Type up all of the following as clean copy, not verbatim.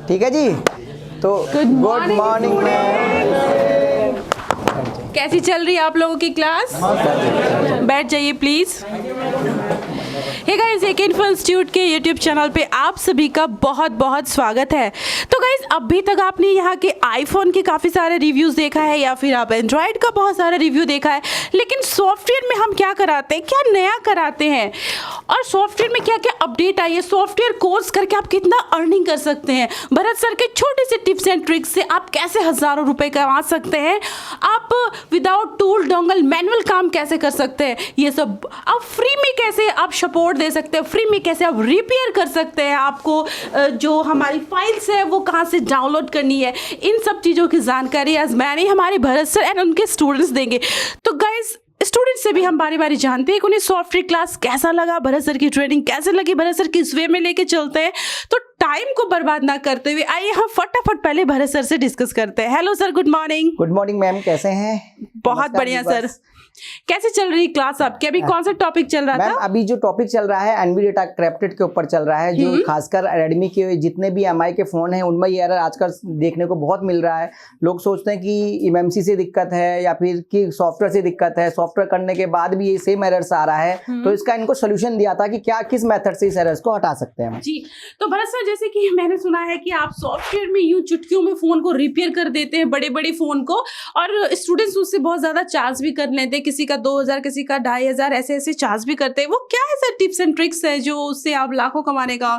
ठीक है जी। तो गुड मॉर्निंग मैम। कैसी चल रही है आप लोगों की क्लास? बैठ जाइए प्लीज। हे गाइस, एक इन्फो इंस्टीट्यूट के यूट्यूब चैनल पे आप सभी का बहुत बहुत स्वागत है। तो गाइस, अभी तक आपने यहाँ के आईफोन के काफ़ी सारे रिव्यूज़ देखा है या फिर आप एंड्रॉयड का बहुत सारा रिव्यू देखा है, लेकिन सॉफ्टवेयर में हम क्या कराते हैं, क्या नया कराते हैं और सॉफ्टवेयर में क्या क्या अपडेट आई है, सॉफ्टवेयर कोर्स करके आप कितना अर्निंग कर सकते हैं, भरत सर के छोटे से टिप्स एंड ट्रिक्स से आप कैसे हज़ारों रुपए कमा सकते हैं, आप विदाउट टूल डोंगल मैनुअल काम कैसे कर सकते हैं, ये सब आप फ्री में कैसे आप सपोर्ट दे सकते हैं, फ्री में कैसे आप रिपेयर कर सकते हैं, आपको जो हमारी फाइल्स है वो कहाँ से डाउनलोड करनी है, इन सब चीज़ों की जानकारी आज मैंने हमारे भरत सर एंड उनके स्टूडेंट्स देंगे। तो गाइज, स्टूडेंट्स से भी हम बारी बारी जानते हैं कि उन्हें सॉफ्टवेयर क्लास कैसा लगा, भरत सर की ट्रेनिंग कैसे लगी, भरत सर किस वे में लेके चलते हैं। तो टाइम को बर्बाद ना करते हुए आइए हम फटाफट पहले भरत सर से डिस्कस करते हैं। Hello sir, good morning. Good morning ma'am, कैसे हैं? बहुत बढ़िया सर। कैसे चल रही क्लास आपकी? अभी कौन सा टॉपिक चल रहा था? अभी जो टॉपिक चल रहा है एनवी डेटा क्रिप्टेड के ऊपर चल रहा है, जो खासकर रेडमी के जितने भी एमआई के फोन हैं उनमें ये एरर आजकल देखने को बहुत मिल रहा है। लोग सोचते हैं कि एमएमसी से दिक्कत है या फिर कि सॉफ्टवेयर से दिक्कत है, सॉफ्टवेयर करने के बाद भी ये सेम एरर्स आ रहा है। तो इसका इनको सोल्यूशन दिया था कि क्या किस मेथड से इस एरर्स को हटा सकते हैं जी। तो भरत सर, जैसे कि मैंने सुना है कि आप सॉफ्टवेयर में यूं चुटकियों में फोन को रिपेयर कर देते हैं, बड़े बड़े फोन को, और स्टूडेंट्स उससे बहुत ज्यादा चार्ज भी कर लेते हैं, किसी का 2000 किसी का 2500 ऐसे ऐसे चार्ज भी करते हैं। वो क्या है सर टिप्स एंड ट्रिक्स है जो उससे आप लाखों कमाने का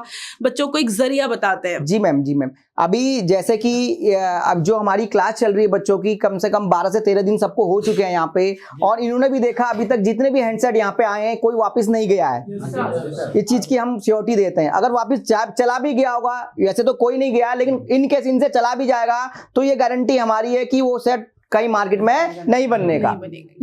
बच्चों को एक जरिया बताते हैं? जी मैम। अभी जैसे कि अब जो हमारी क्लास चल रही है बच्चों की, कम से कम 12 से 13 दिन सबको हो चुके हैं यहाँ पे, और इन्होंने भी देखा अभी तक जितने भी हैंडसेट यहाँ पे आए हैं कोई वापस नहीं गया है। इस चीज की हम श्योरिटी देते हैं। अगर वापस चला भी गया होगा, वैसे तो कोई नहीं गया, लेकिन इन केस इनसे चला भी जाएगा तो ये गारंटी हमारी है कि वो सेट कहीं मार्केट में नहीं बनने का।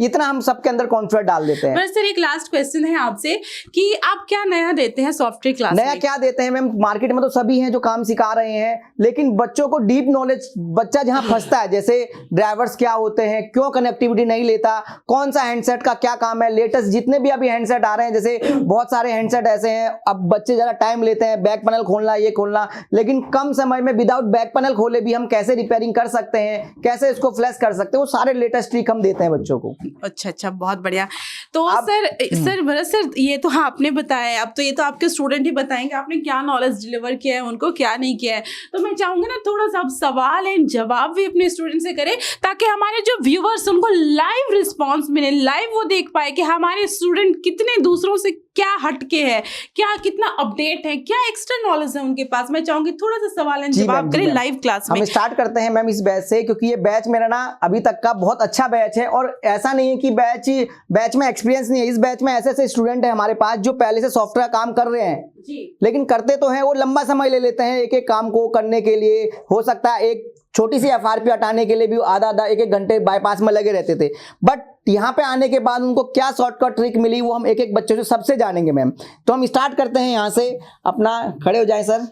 इतना हम सबके अंदर कॉन्फिडेंस डाल देते हैं। बस सर, एक लास्ट क्वेश्चन है आपसे कि आप क्या नया देते हैं सॉफ्टवेयर क्लास में? नया क्या देते हैं मैम? मार्केट में तो सभी हैं जो काम सिखा रहे हैं, लेकिन बच्चों को डीप नॉलेज, बच्चा जहां फंसता है, जैसे ड्राइवर्स क्या होते हैं, क्यों कनेक्टिविटी नहीं लेता, कौन सा हैंडसेट का क्या काम है, लेटेस्ट जितने भी अभी हैंडसेट आ रहे हैं, जैसे बहुत सारे हैंडसेट ऐसे हैं, अब बच्चे ज्यादा टाइम लेते हैं, बैक पैनल खोलना, ये खोलना, लेकिन कम समय में विदाउट बैक पैनल खोले भी हम कैसे रिपेयरिंग कर सकते हैं, कैसे इसको फ्लैश कर सकते हैं, वो सारे लेटेस्ट ट्रिक हम देते हैं बच्चों को। अच्छा, बहुत बढ़िया। तो सर भरत सर, ये तो आपने बताया, अब तो ये तो आपके स्टूडेंट ही बताएंगे आपने क्या नॉलेज डिलीवर किया है, उनको क्या नहीं किया है। तो मैं चाहूंगा ना थोड़ा सा आप सवाल एंड जवाब भी अपने स्टूडेंट से करें, ताकि हमारे जो व्यूअर्स उनको लाइव रिस्पॉन्स मिले, लाइव वो देख पाए कि हमारे स्टूडेंट कितने दूसरों से क्या हटके है, क्या कितना अपडेट है, क्या एक्स्ट्रा नॉलेज है उनके पास। मैं चाहूंगी थोड़ा सा सवाल एंड जवाब करें लाइव क्लास में। हम स्टार्ट करते हैं मैम इस बैच से, क्योंकि ये बैच मेरा ना अभी तक का बहुत अच्छा बैच है, और ऐसा नहीं है कि बैच में एक्सपीरियंस नहीं है। इस बैच में ऐसे ऐसे स्टूडेंट है हमारे पास जो पहले से सॉफ्टवेयर काम कर रहे हैं जी, लेकिन करते तो हैं, वो लंबा समय ले लेते हैं एक एक काम को करने के लिए। हो सकता है एक छोटी सी एफआरपी हटाने के लिए भी आधा एक घंटे बाईपास में लगे रहते थे, बट यहाँ पे आने के बाद उनको क्या शॉर्टकट ट्रिक मिली वो हम एक एक बच्चों से सबसे जानेंगे मैम। तो हम स्टार्ट करते हैं यहाँ से। अपना खड़े हो जाए सर,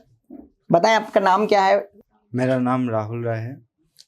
बताएं आपका नाम क्या है? मेरा नाम राहुल राय है,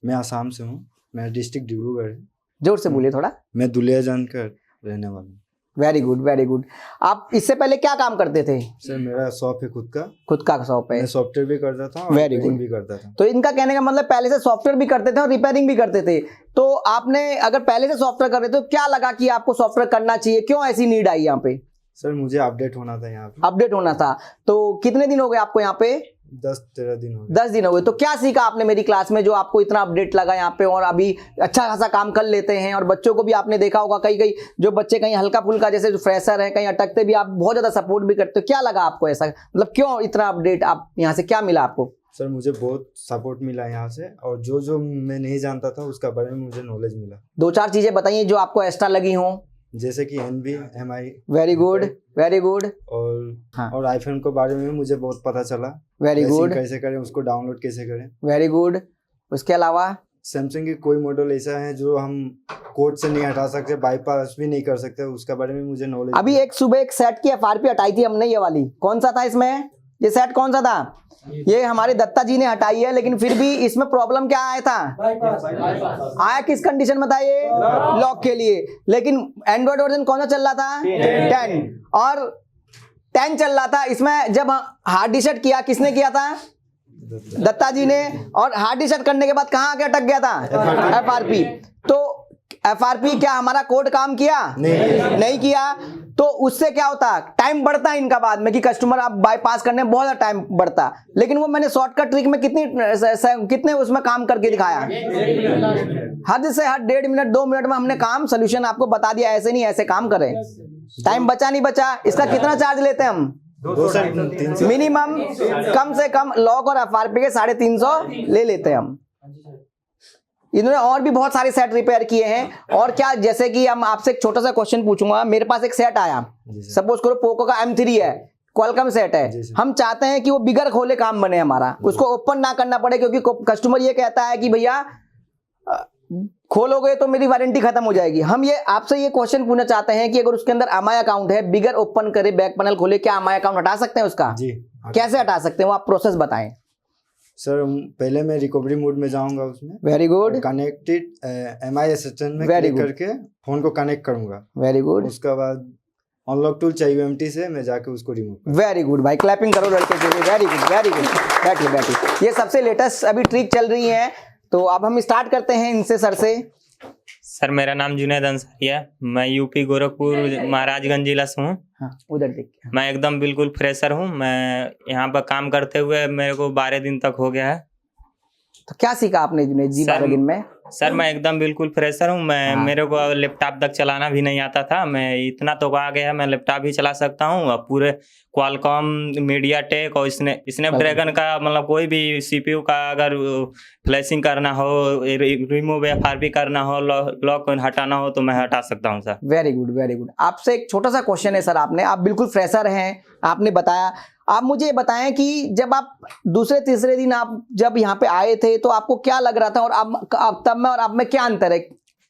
मैं आसाम से हूँ, मेरा डिस्ट्रिक्ट डिब्रूगढ़ है। जोर से बोलिए थोड़ा। मैं दुलियाजान का रहने वाला हूँ। Very good. आप इससे पहले क्या काम करते थे? सर मेरा शॉप है खुद का शॉप है। मैं सॉफ्टवेयर भी करता था और रिपेयरिंग भी करता था। तो इनका कहने का मतलब पहले से सॉफ्टवेयर भी करते थे और रिपेयरिंग भी करते थे। तो आपने अगर पहले से सॉफ्टवेयर कर रहे थे तो क्या लगा कि आपको सॉफ्टवेयर करना चाहिए, क्यों ऐसी नीड आई यहाँ पे? सर मुझे अपडेट होना था यहाँ पे। अपडेट होना था। तो कितने दिन हो गए आपको यहाँ पे? 10-13 दिन हो गए। 10 दिन हो गए। तो क्या सीखा आपने मेरी क्लास में जो आपको इतना अपडेट लगा यहाँ पे, और अभी अच्छा खासा काम कर लेते हैं? और बच्चों को भी आपने देखा होगा, कई जो बच्चे कहीं हल्का फुल्का जैसे जो फ्रेशर हैं, कहीं अटकते भी, आप बहुत ज्यादा सपोर्ट भी करते हो। क्या लगा आपको ऐसा, मतलब क्यों इतना अपडेट, आप यहाँ से क्या मिला आपको? सर मुझे बहुत सपोर्ट मिला यहाँ से, और जो मैं नहीं जानता था उसका बारे में मुझे नॉलेज मिला। 2-4 चीजें बताइए जो आपको एक्स्ट्रा लगी हो। जैसे कि एनवी, एमआई। Very good. और आईफोन के बारे में मुझे बहुत पता चला। Very good. कैसे करें उसको, डाउनलोड कैसे करें। Very good. उसके अलावा सैमसंग की कोई मॉडल ऐसा है जो हम कोड से नहीं हटा सकते, बाईपास भी नहीं कर सकते, उसका बारे में मुझे नॉलेज। अभी सुबह एक सेट की एफआरपी हटाई थी हमने, ये वाली कौन सा था इसमें? ये सेट कौन सा था? ये हमारे दत्ता जी ने हटाई है, लेकिन फिर भी इसमें प्रॉब्लम क्या आया था? आया किस कंडीशन में था? ये लॉक के लिए। लेकिन एंड्रॉइड वर्जन कौन सा चल रहा था? 10 और 10 चल रहा था। इसमें जब हार्ड रीसेट किया, किसने किया था? दत्ता जी ने। और हार्ड टी शर्ट करने के बाद कहाँ आके अटक गया था? FRP। तो FRP क्या हमारा कोड काम किया? नहीं किया। तो उससे क्या होता, टाइम बढ़ता है इनका बाद में कि कस्टमर आप बाईपास करने में बहुत टाइम बढ़ता। लेकिन वो मैंने शॉर्टकट ट्रिक में कितने उसमें काम करके दिखाया, हद से हद 1.5 मिनट 2 मिनट में हमने काम सोल्यूशन आपको बता दिया, ऐसे नहीं ऐसे काम करें। टाइम बचा नहीं बचा। इसका कितना चार्ज लेते हैं हम? 200 मिनिमम, कम से कम लॉक और FRP के 350 ले लेते हैं हम। इन्होंने और भी बहुत सारे सेट रिपेयर किए हैं। और क्या, जैसे कि हम आपसे एक छोटा सा क्वेश्चन पूछूंगा। मेरे पास एक सेट आया, सपोज करो पोको का M3 है, क्वालकॉम सेट है। हम चाहते हैं कि वो बिगर खोले काम बने हमारा, उसको ओपन ना करना पड़े, क्योंकि कस्टमर ये कहता है कि भैया खोलोगे तो मेरी वारंटी खत्म हो जाएगी। हम ये आपसे ये क्वेश्चन पूछना चाहते हैं कि अगर उसके अंदर MI अकाउंट है, बिगर ओपन करे, बैक पैनल खोले, क्या MI अकाउंट हटा सकते हैं उसका? जी। कैसे हटा सकते हैं वो आप प्रोसेस बताएं। सर पहले मैं रिकवरी मोड में जाऊंगा, उसमें very good, connected MI assistant में Very क्लिक good. करके फोन को कनेक्ट करूंगा। वेरी गुड, उसके बाद अनलॉक टूल चाहिए UMT से, मैं जाके उसको रिमूव। वेरी गुड भाई, क्लैपिंग करो लड़के के लिए। Very good very good. बैठिए बैठिए। ये सबसे लेटेस्ट अभी ट्रिक चल रही है। तो अब हम स्टार्ट करते हैं इनसे, सर से। सर मेरा नाम जुनैद अंसारी है, मैं यूपी गोरखपुर महाराजगंज जिला से हूँ। हाँ, उधर देख। मैं एकदम बिल्कुल फ्रेशर हूँ। मैं यहाँ पर काम करते हुए मेरे को 12 दिन तक हो गया है। तो क्या सीखा आपने जुनैद जी 12 दिन में? सर मैं एकदम बिल्कुल फ्रेशर हूँ। मैं हाँ। मेरे को लैपटॉप तक चलाना भी नहीं आता था। मैं इतना तो आ गया, मैं लैपटॉप भी चला सकता हूँ। और पूरे क्वालकॉम, मीडियाटेक और स्नैपड्रैगन का, मतलब कोई भी CPU का अगर फ्लैशिंग करना हो, रिमूव FRP करना हो, लॉक हटाना हो, तो मैं हटा सकता हूँ sir. Very good very good. आपसे एक छोटा सा क्वेश्चन है सर। आप बिल्कुल फ्रेशर हैं, आपने बताया। आप मुझे बताएं कि जब आप दूसरे तीसरे दिन आप जब यहाँ पे आए थे तो आपको क्या लग रहा था, और अब तब में और अब में क्या अंतर है?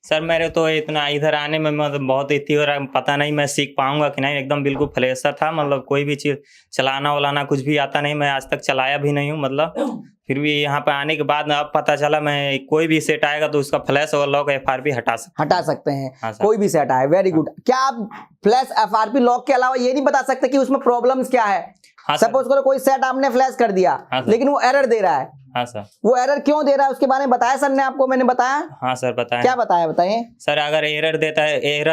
सर मेरे तो इतना इधर आने में मतलब बहुत इतनी हो रहा है, पता नहीं मैं सीख पाऊंगा कि नहीं। एकदम बिल्कुल फ्रेशर था, मतलब कोई भी चीज़ चलाना वलाना कुछ भी आता नहीं। मैं आज तक चलाया भी नहीं हूँ, मतलब फिर भी यहाँ पे आने के बाद अब पता चला मैं कोई भी सेट आएगा तो उसका फ्लैश और लॉक FRP हटा सकते हैं। हाँ सर। कोई भी सेट आए। Very good. क्या आप फ्लैश FRP लॉक के अलावा ये नहीं बता सकते कि उसमें प्रॉब्लम्स क्या है? हाँ सर। सपोज करो कोई सेट आपने फ्लैश कर दिया, हाँ सर। लेकिन वो एरर दे रहा है। हाँ सर। वो एरर क्यों दे रहा है उसके बारे में बताया सर ने आपको? मैंने बताया। हाँ सर बताएं। क्या बताया, बताइए सर। अगर एरर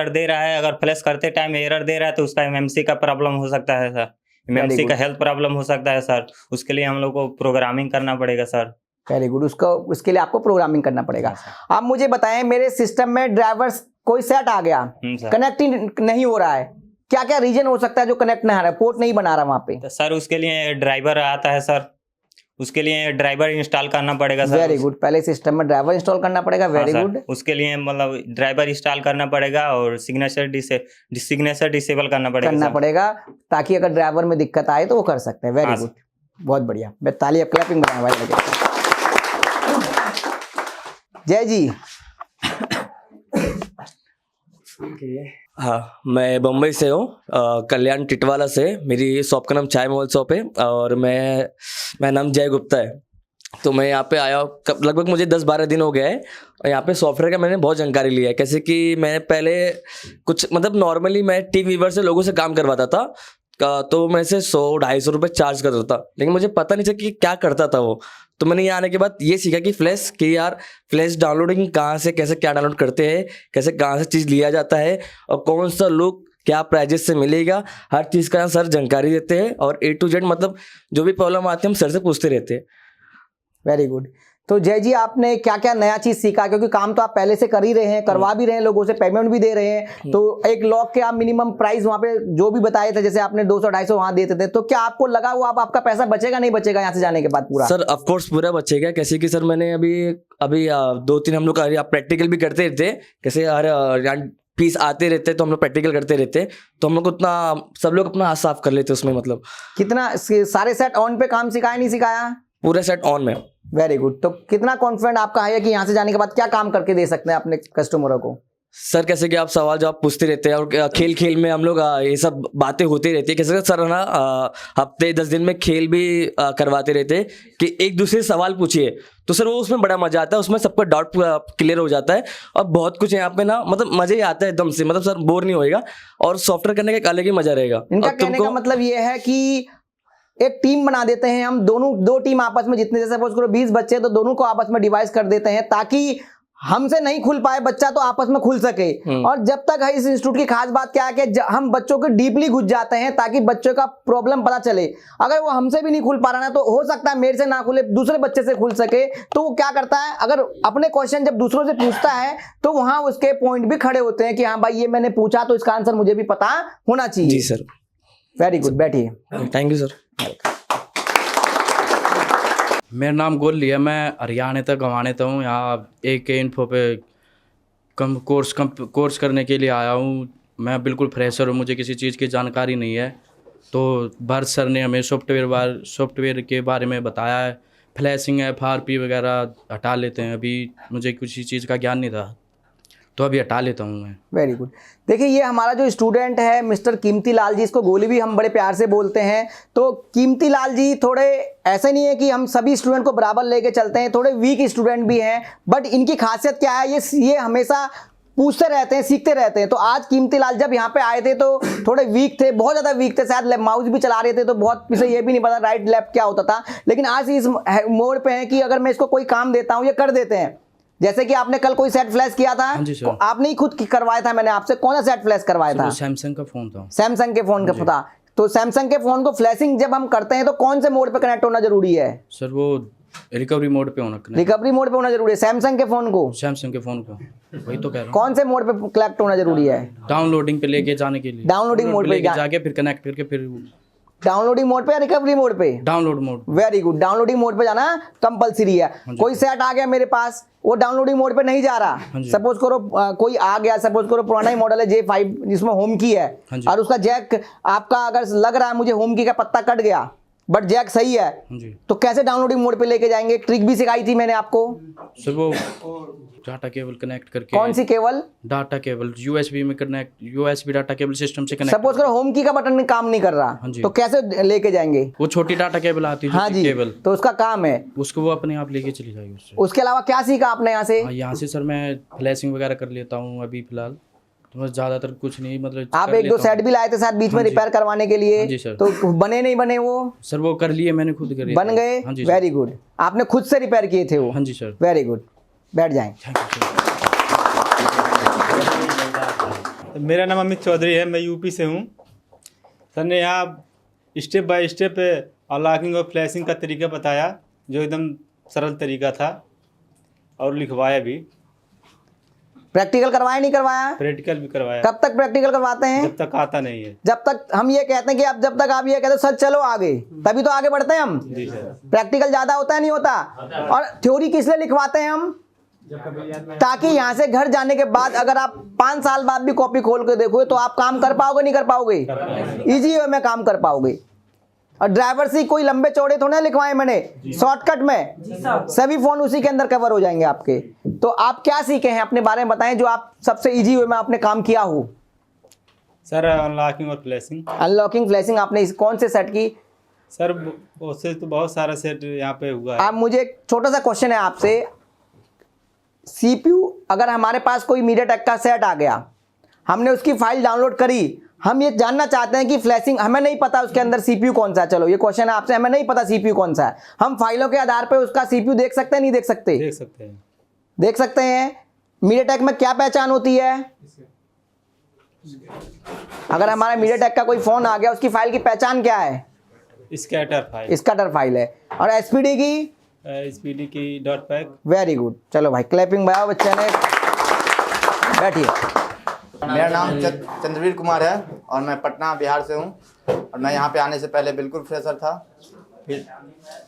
दे रहा है, अगर फ्लैश करते टाइम एरर दे रहा है तो उसका MMC का प्रॉब्लम हो सकता है सर। MMC का हेल्थ प्रॉब्लम हो सकता है सर। उसके लिए हम लोग को प्रोग्रामिंग करना पड़ेगा सर। Very good. उसके लिए आपको प्रोग्रामिंग करना पड़ेगा। आप मुझे बताएं, मेरे सिस्टम में ड्राइवर्स कोई सेट आ गया, कनेक्टिंग नहीं हो रहा है, क्या क्या रीजन हो सकता है जो कनेक्ट नहीं आ रहा है, पोर्ट नहीं बना रहा वहां पे? तो सर उसके लिए ड्राइवर आता है सर, उसके लिए ड्राइवर इंस्टॉल करना पड़ेगा सर। Very good. पहले सिस्टम में ड्राइवर इंस्टॉल करना पड़ेगा। Very good. उसके लिए मतलब ड्राइवर इंस्टॉल करना पड़ेगा और सिग्नेचर डिसेबल करना पड़ेगा ताकि अगर ड्राइवर में दिक्कत आए तो वो कर सकते हैं। वेरी गुड, बहुत बढ़िया। ताली अब क्लैपिंग बनाए भाई। जय जी। हाँ, मैं बम्बई से हूँ, कल्याण टिटवाला से। मेरी शॉप का नाम चाय महल शॉप है और मेरा नाम जय गुप्ता है। तो मैं यहाँ पे आया लगभग मुझे 10-12 दिन हो गए हैं। और यहाँ पे सॉफ्टवेयर का मैंने बहुत जानकारी लिया है। कैसे कि मैं पहले कुछ मतलब नॉर्मली मैं टीम वीवर से लोगों से काम करवाता था, तो मैं से 100-250 रुपये चार्ज करता था। लेकिन मुझे पता नहीं था कि क्या करता था वो। तो मैंने यहाँ आने के बाद ये सीखा कि फ्लैश डाउनलोडिंग कहाँ से, कैसे क्या डाउनलोड करते हैं, कैसे कहाँ से चीज़ लिया जाता है और कौन सा लुक क्या प्राइजेस से मिलेगा, हर चीज़ का सर जानकारी देते हैं। और A to Z मतलब जो भी प्रॉब्लम आती है हम सर से पूछते रहते हैं। Very good. तो जय जी, आपने क्या क्या नया चीज सीखा? क्योंकि काम तो आप पहले से कर ही रहे हैं, करवा भी रहे हैं, लोगों से पेमेंट भी दे रहे हैं। तो एक लॉक के आप मिनिमम प्राइस वहाँ पे जो भी बताए थे, जैसे आपने 200-250 वहाँ देते थे, तो क्या आपको लगा वो आपका पैसा बचेगा नहीं बचेगा यहाँ से जाने के बाद पूरा? सर ऑफ कोर्स पूरा बचेगा। कैसे कि सर मैंने अभी 2-3 हम लोग प्रैक्टिकल भी करते रहते हैं। कैसे हर पीस आते रहते तो हम लोग प्रैक्टिकल करते रहते, तो हम लोग उतना सब लोग अपना हाथ साफ कर लेते उसमें। मतलब कितना सारे सेट ऑन पे काम सिखाया नहीं सिखाया? पूरा सेट ऑन में। Very good. तो कितना कॉन्फिडेंट आपका है कि यहाँ से जाने के बाद क्या काम करके दे सकते हैं अपने कस्टमरों को? सर कैसे कि आप सवाल जवाब पूछते रहते हैं और खेल खेल में हम लोग ये सब बातें होती रहती है। कैसे सर ना हफ्ते 10 दिन में खेल भी करवाते रहते हैं कि एक दूसरे से सवाल पूछिए, तो सर वो उसमें बड़ा मजा आता है। उसमें सबका डाउट क्लियर हो जाता है और बहुत कुछ यहाँ पे ना मतलब मजा ही आता है एकदम से। मतलब सर बोर नहीं होएगा और सॉफ्टवेयर करने का एक अलग ही मजा रहेगा। इनका कहने का मतलब ये है कि एक टीम बना देते हैं हम, दो टीम आपस में, जितने जैसे सपोज करो 20 बच्चे तो दोनों को आपस में डिवाइड कर देते हैं ताकि हमसे नहीं खुल पाए बच्चा तो आपस में खुल सके। और जब तक है इस इंस्टीट्यूट की खास बात क्या है कि हम बच्चों को डीपली घुस जाते हैं ताकि बच्चों का प्रॉब्लम पता चले। अगर वो हमसे भी नहीं खुल पा रहा ना तो हो सकता है मेरे से ना खुले दूसरे बच्चे से खुल सके, तो वो क्या करता है, अगर अपने क्वेश्चन जब दूसरों से पूछता है तो वहां उसके पॉइंट भी खड़े होते हैं कि हाँ भाई ये मैंने पूछा तो इसका आंसर मुझे भी पता होना चाहिए। जी सर। वेरी गुड, बैठिए। Thank you sir. मेरा नाम गोल्ली है, मैं हरियाणा तक गंवाने तक हूँ। यहाँ AK इन्फो पे कोर्स करने के लिए आया हूँ। मैं बिल्कुल फ्रेशर हूँ, मुझे किसी चीज़ की जानकारी नहीं है। तो भरत सर ने हमें सॉफ्टवेयर के बारे में बताया है। फ्लैशिंग FRP वगैरह हटा लेते हैं। अभी मुझे किसी चीज़ का ज्ञान नहीं था तो अभी हटा लेता हूँ मैं। Very good. देखिए ये हमारा जो स्टूडेंट है मिस्टर कीमती लाल जी, इसको गोली भी हम बड़े प्यार से बोलते हैं। तो कीमती लाल जी थोड़े ऐसे नहीं है कि हम सभी स्टूडेंट को बराबर लेके चलते हैं, थोड़े वीक स्टूडेंट भी हैं, बट इनकी खासियत क्या है, ये हमेशा पूछते रहते हैं, सीखते रहते हैं। तो आज कीमती लाल जब यहाँ पे आए थे तो थोड़े वीक थे, बहुत ज़्यादा वीक थे, शायद माउस भी चला रहे थे तो बहुत इसे ये भी नहीं पता राइट लेफ्ट क्या होता था। लेकिन आज इस मोड़ पे है कि अगर मैं इसको कोई काम देता हूँ ये कर देते हैं। जैसे कि आपने कल कोई सेट फ्लैश किया था, आपने ही खुद करवाया था, मैंने आपसे कौन सा सेट फ्लैश करवाया था? सैमसंग का फोन था। सैमसंग के फोन का था। तो सैमसंग के फोन को फ्लैशिंग जब हम करते हैं तो कौन से मोड पे कनेक्ट होना जरूरी है? सर वो रिकवरी मोड पे होना। रिकवरी मोड पे होना जरूरी है सैमसंग के फोन को? सैमसंग के फोन को वही तो कह रहा हूँ। कौन से मोड पे कनेक्ट होना जरूरी है? डाउनलोडिंग पे लेके जाने के लिए। डाउनलोडिंग मोड पे जाके फिर कनेक्ट करके फिर डाउनलोडिंग मोड पे या रिकवरी मोड पे? Download mode. Very good. Downloading mode पे जाना कंपलसरी है। कोई सेट आ गया मेरे पास, वो डाउनलोडिंग मोड पे नहीं जा रहा, सपोज करो कोई आ गया, सपोज करो पुराना ही मॉडल है J5 जिसमें होम की है और उसका जैक आपका अगर लग रहा है मुझे होम की का पत्ता कट गया बट जैक सही है, तो कैसे डाउनलोडिंग मोड पे लेके जाएंगे? ट्रिक भी सिखाई थी मैंने आपको। सर वो डाटा केबल कनेक्ट करके। कौन सी केबल? डाटा केबल USB में connect, USB data cable system से कनेक्ट। सपोज करो होम की का बटन काम नहीं कर रहा तो कैसे लेके जाएंगे? वो छोटी डाटा केबल आती है। हाँ जी, केबल तो उसका काम है, उसको वो अपने आप लेके चली जाएगी उससे। उसके अलावा क्या सीखा आपने यहाँ से? यहाँ से सर मैं फ्लैशिंग वगैरह कर लेता हूँ अभी फिलहाल, तो मैं ज्यादातर कुछ नहीं, मतलब आप एक दो सेट भी लाए थे शायद बीच में रिपेयर करवाने के लिए। जी सर। तो बने नहीं बने वो? सर वो कर लिए मैंने, खुद कर बन गए? Very good. आपने खुद से रिपेयर किए थे वो? हाँ जी सर। वेरी गुड, बैठ जाएं। मेरा नाम अमित चौधरी है, मैं यूपी से हूँ। सर ने यहाँ स्टेप बाय स्टेप अनलॉकिंग और फ्लैशिंग का तरीका बताया जो एकदम सरल तरीका था और लिखवाया भी। प्रैक्टिकल करवाया नहीं करवाया? प्रैक्टिकल भी करवाया। कब तक प्रैक्टिकल करवाते हैं? जब तक आता नहीं है। जब तक हम ये कहते हैं कि आप जब तक आप ये कहते हो सर चलो आगे, तभी तो आगे बढ़ते हैं हम। जी सर। प्रैक्टिकल ज्यादा होता है नहीं होता? और थ्योरी किस लिए लिखवाते हैं हम? ताकि यहाँ से घर जाने के बाद अगर आप 5 साल बाद भी कॉपी खोल के देखोगे तो आप काम कर पाओगे नहीं कर पाओगे? इजी वे में काम कर पाओगे। और ड्राइवर से कोई लंबे चौड़े थोड़े लिखवाए मैंने, शॉर्टकट में सभी फोन उसी के अंदर कवर हो जाएंगे आपके। तो आप क्या सीखे हैं अपने बारे में बताएं जो आप सबसे इजी वे में आपने काम किया हो? सर अनलॉकिंग और फ्लैशिंग। अनलॉकिंग फ्लैशिंग आपने कौन से सेट की? सर उससे तो बहुत सारा सेट यहाँ पे हुआ है। आप मुझे एक छोटा सा क्वेश्चन है आपसे, CPU अगर हमारे पास कोई मीडियाटेक का सेट आ गया, हमने उसकी फाइल डाउनलोड करी, हम ये जानना चाहते हैं कि फ्लैशिंग, हमें नहीं पता उसके अंदर CPU कौन सा है, चलो ये क्वेश्चन है आपसे, हमें नहीं पता CPU कौन सा है, हम फाइलों के आधार पर उसका CPU देख सकते हैं नहीं देख सकते? देख सकते हैं। देख सकते हैं। मीडियाटेक में क्या पहचान होती है? अगर हमारा मीडियाटेक का कोई फोन आ गया उसकी फाइल की पहचान क्या है? Scatter file. स्कैटर फाइल है। और SPD की? SPD की डॉट पैक। Very good. चलो भाई क्लैपिंग भाई बच्चे ने। बैठिए। मेरा नाम चंद्रवीर कुमार है और मैं पटना बिहार से हूँ। और मैं यहाँ पे आने से पहले बिल्कुल फ्रेशर था। फिर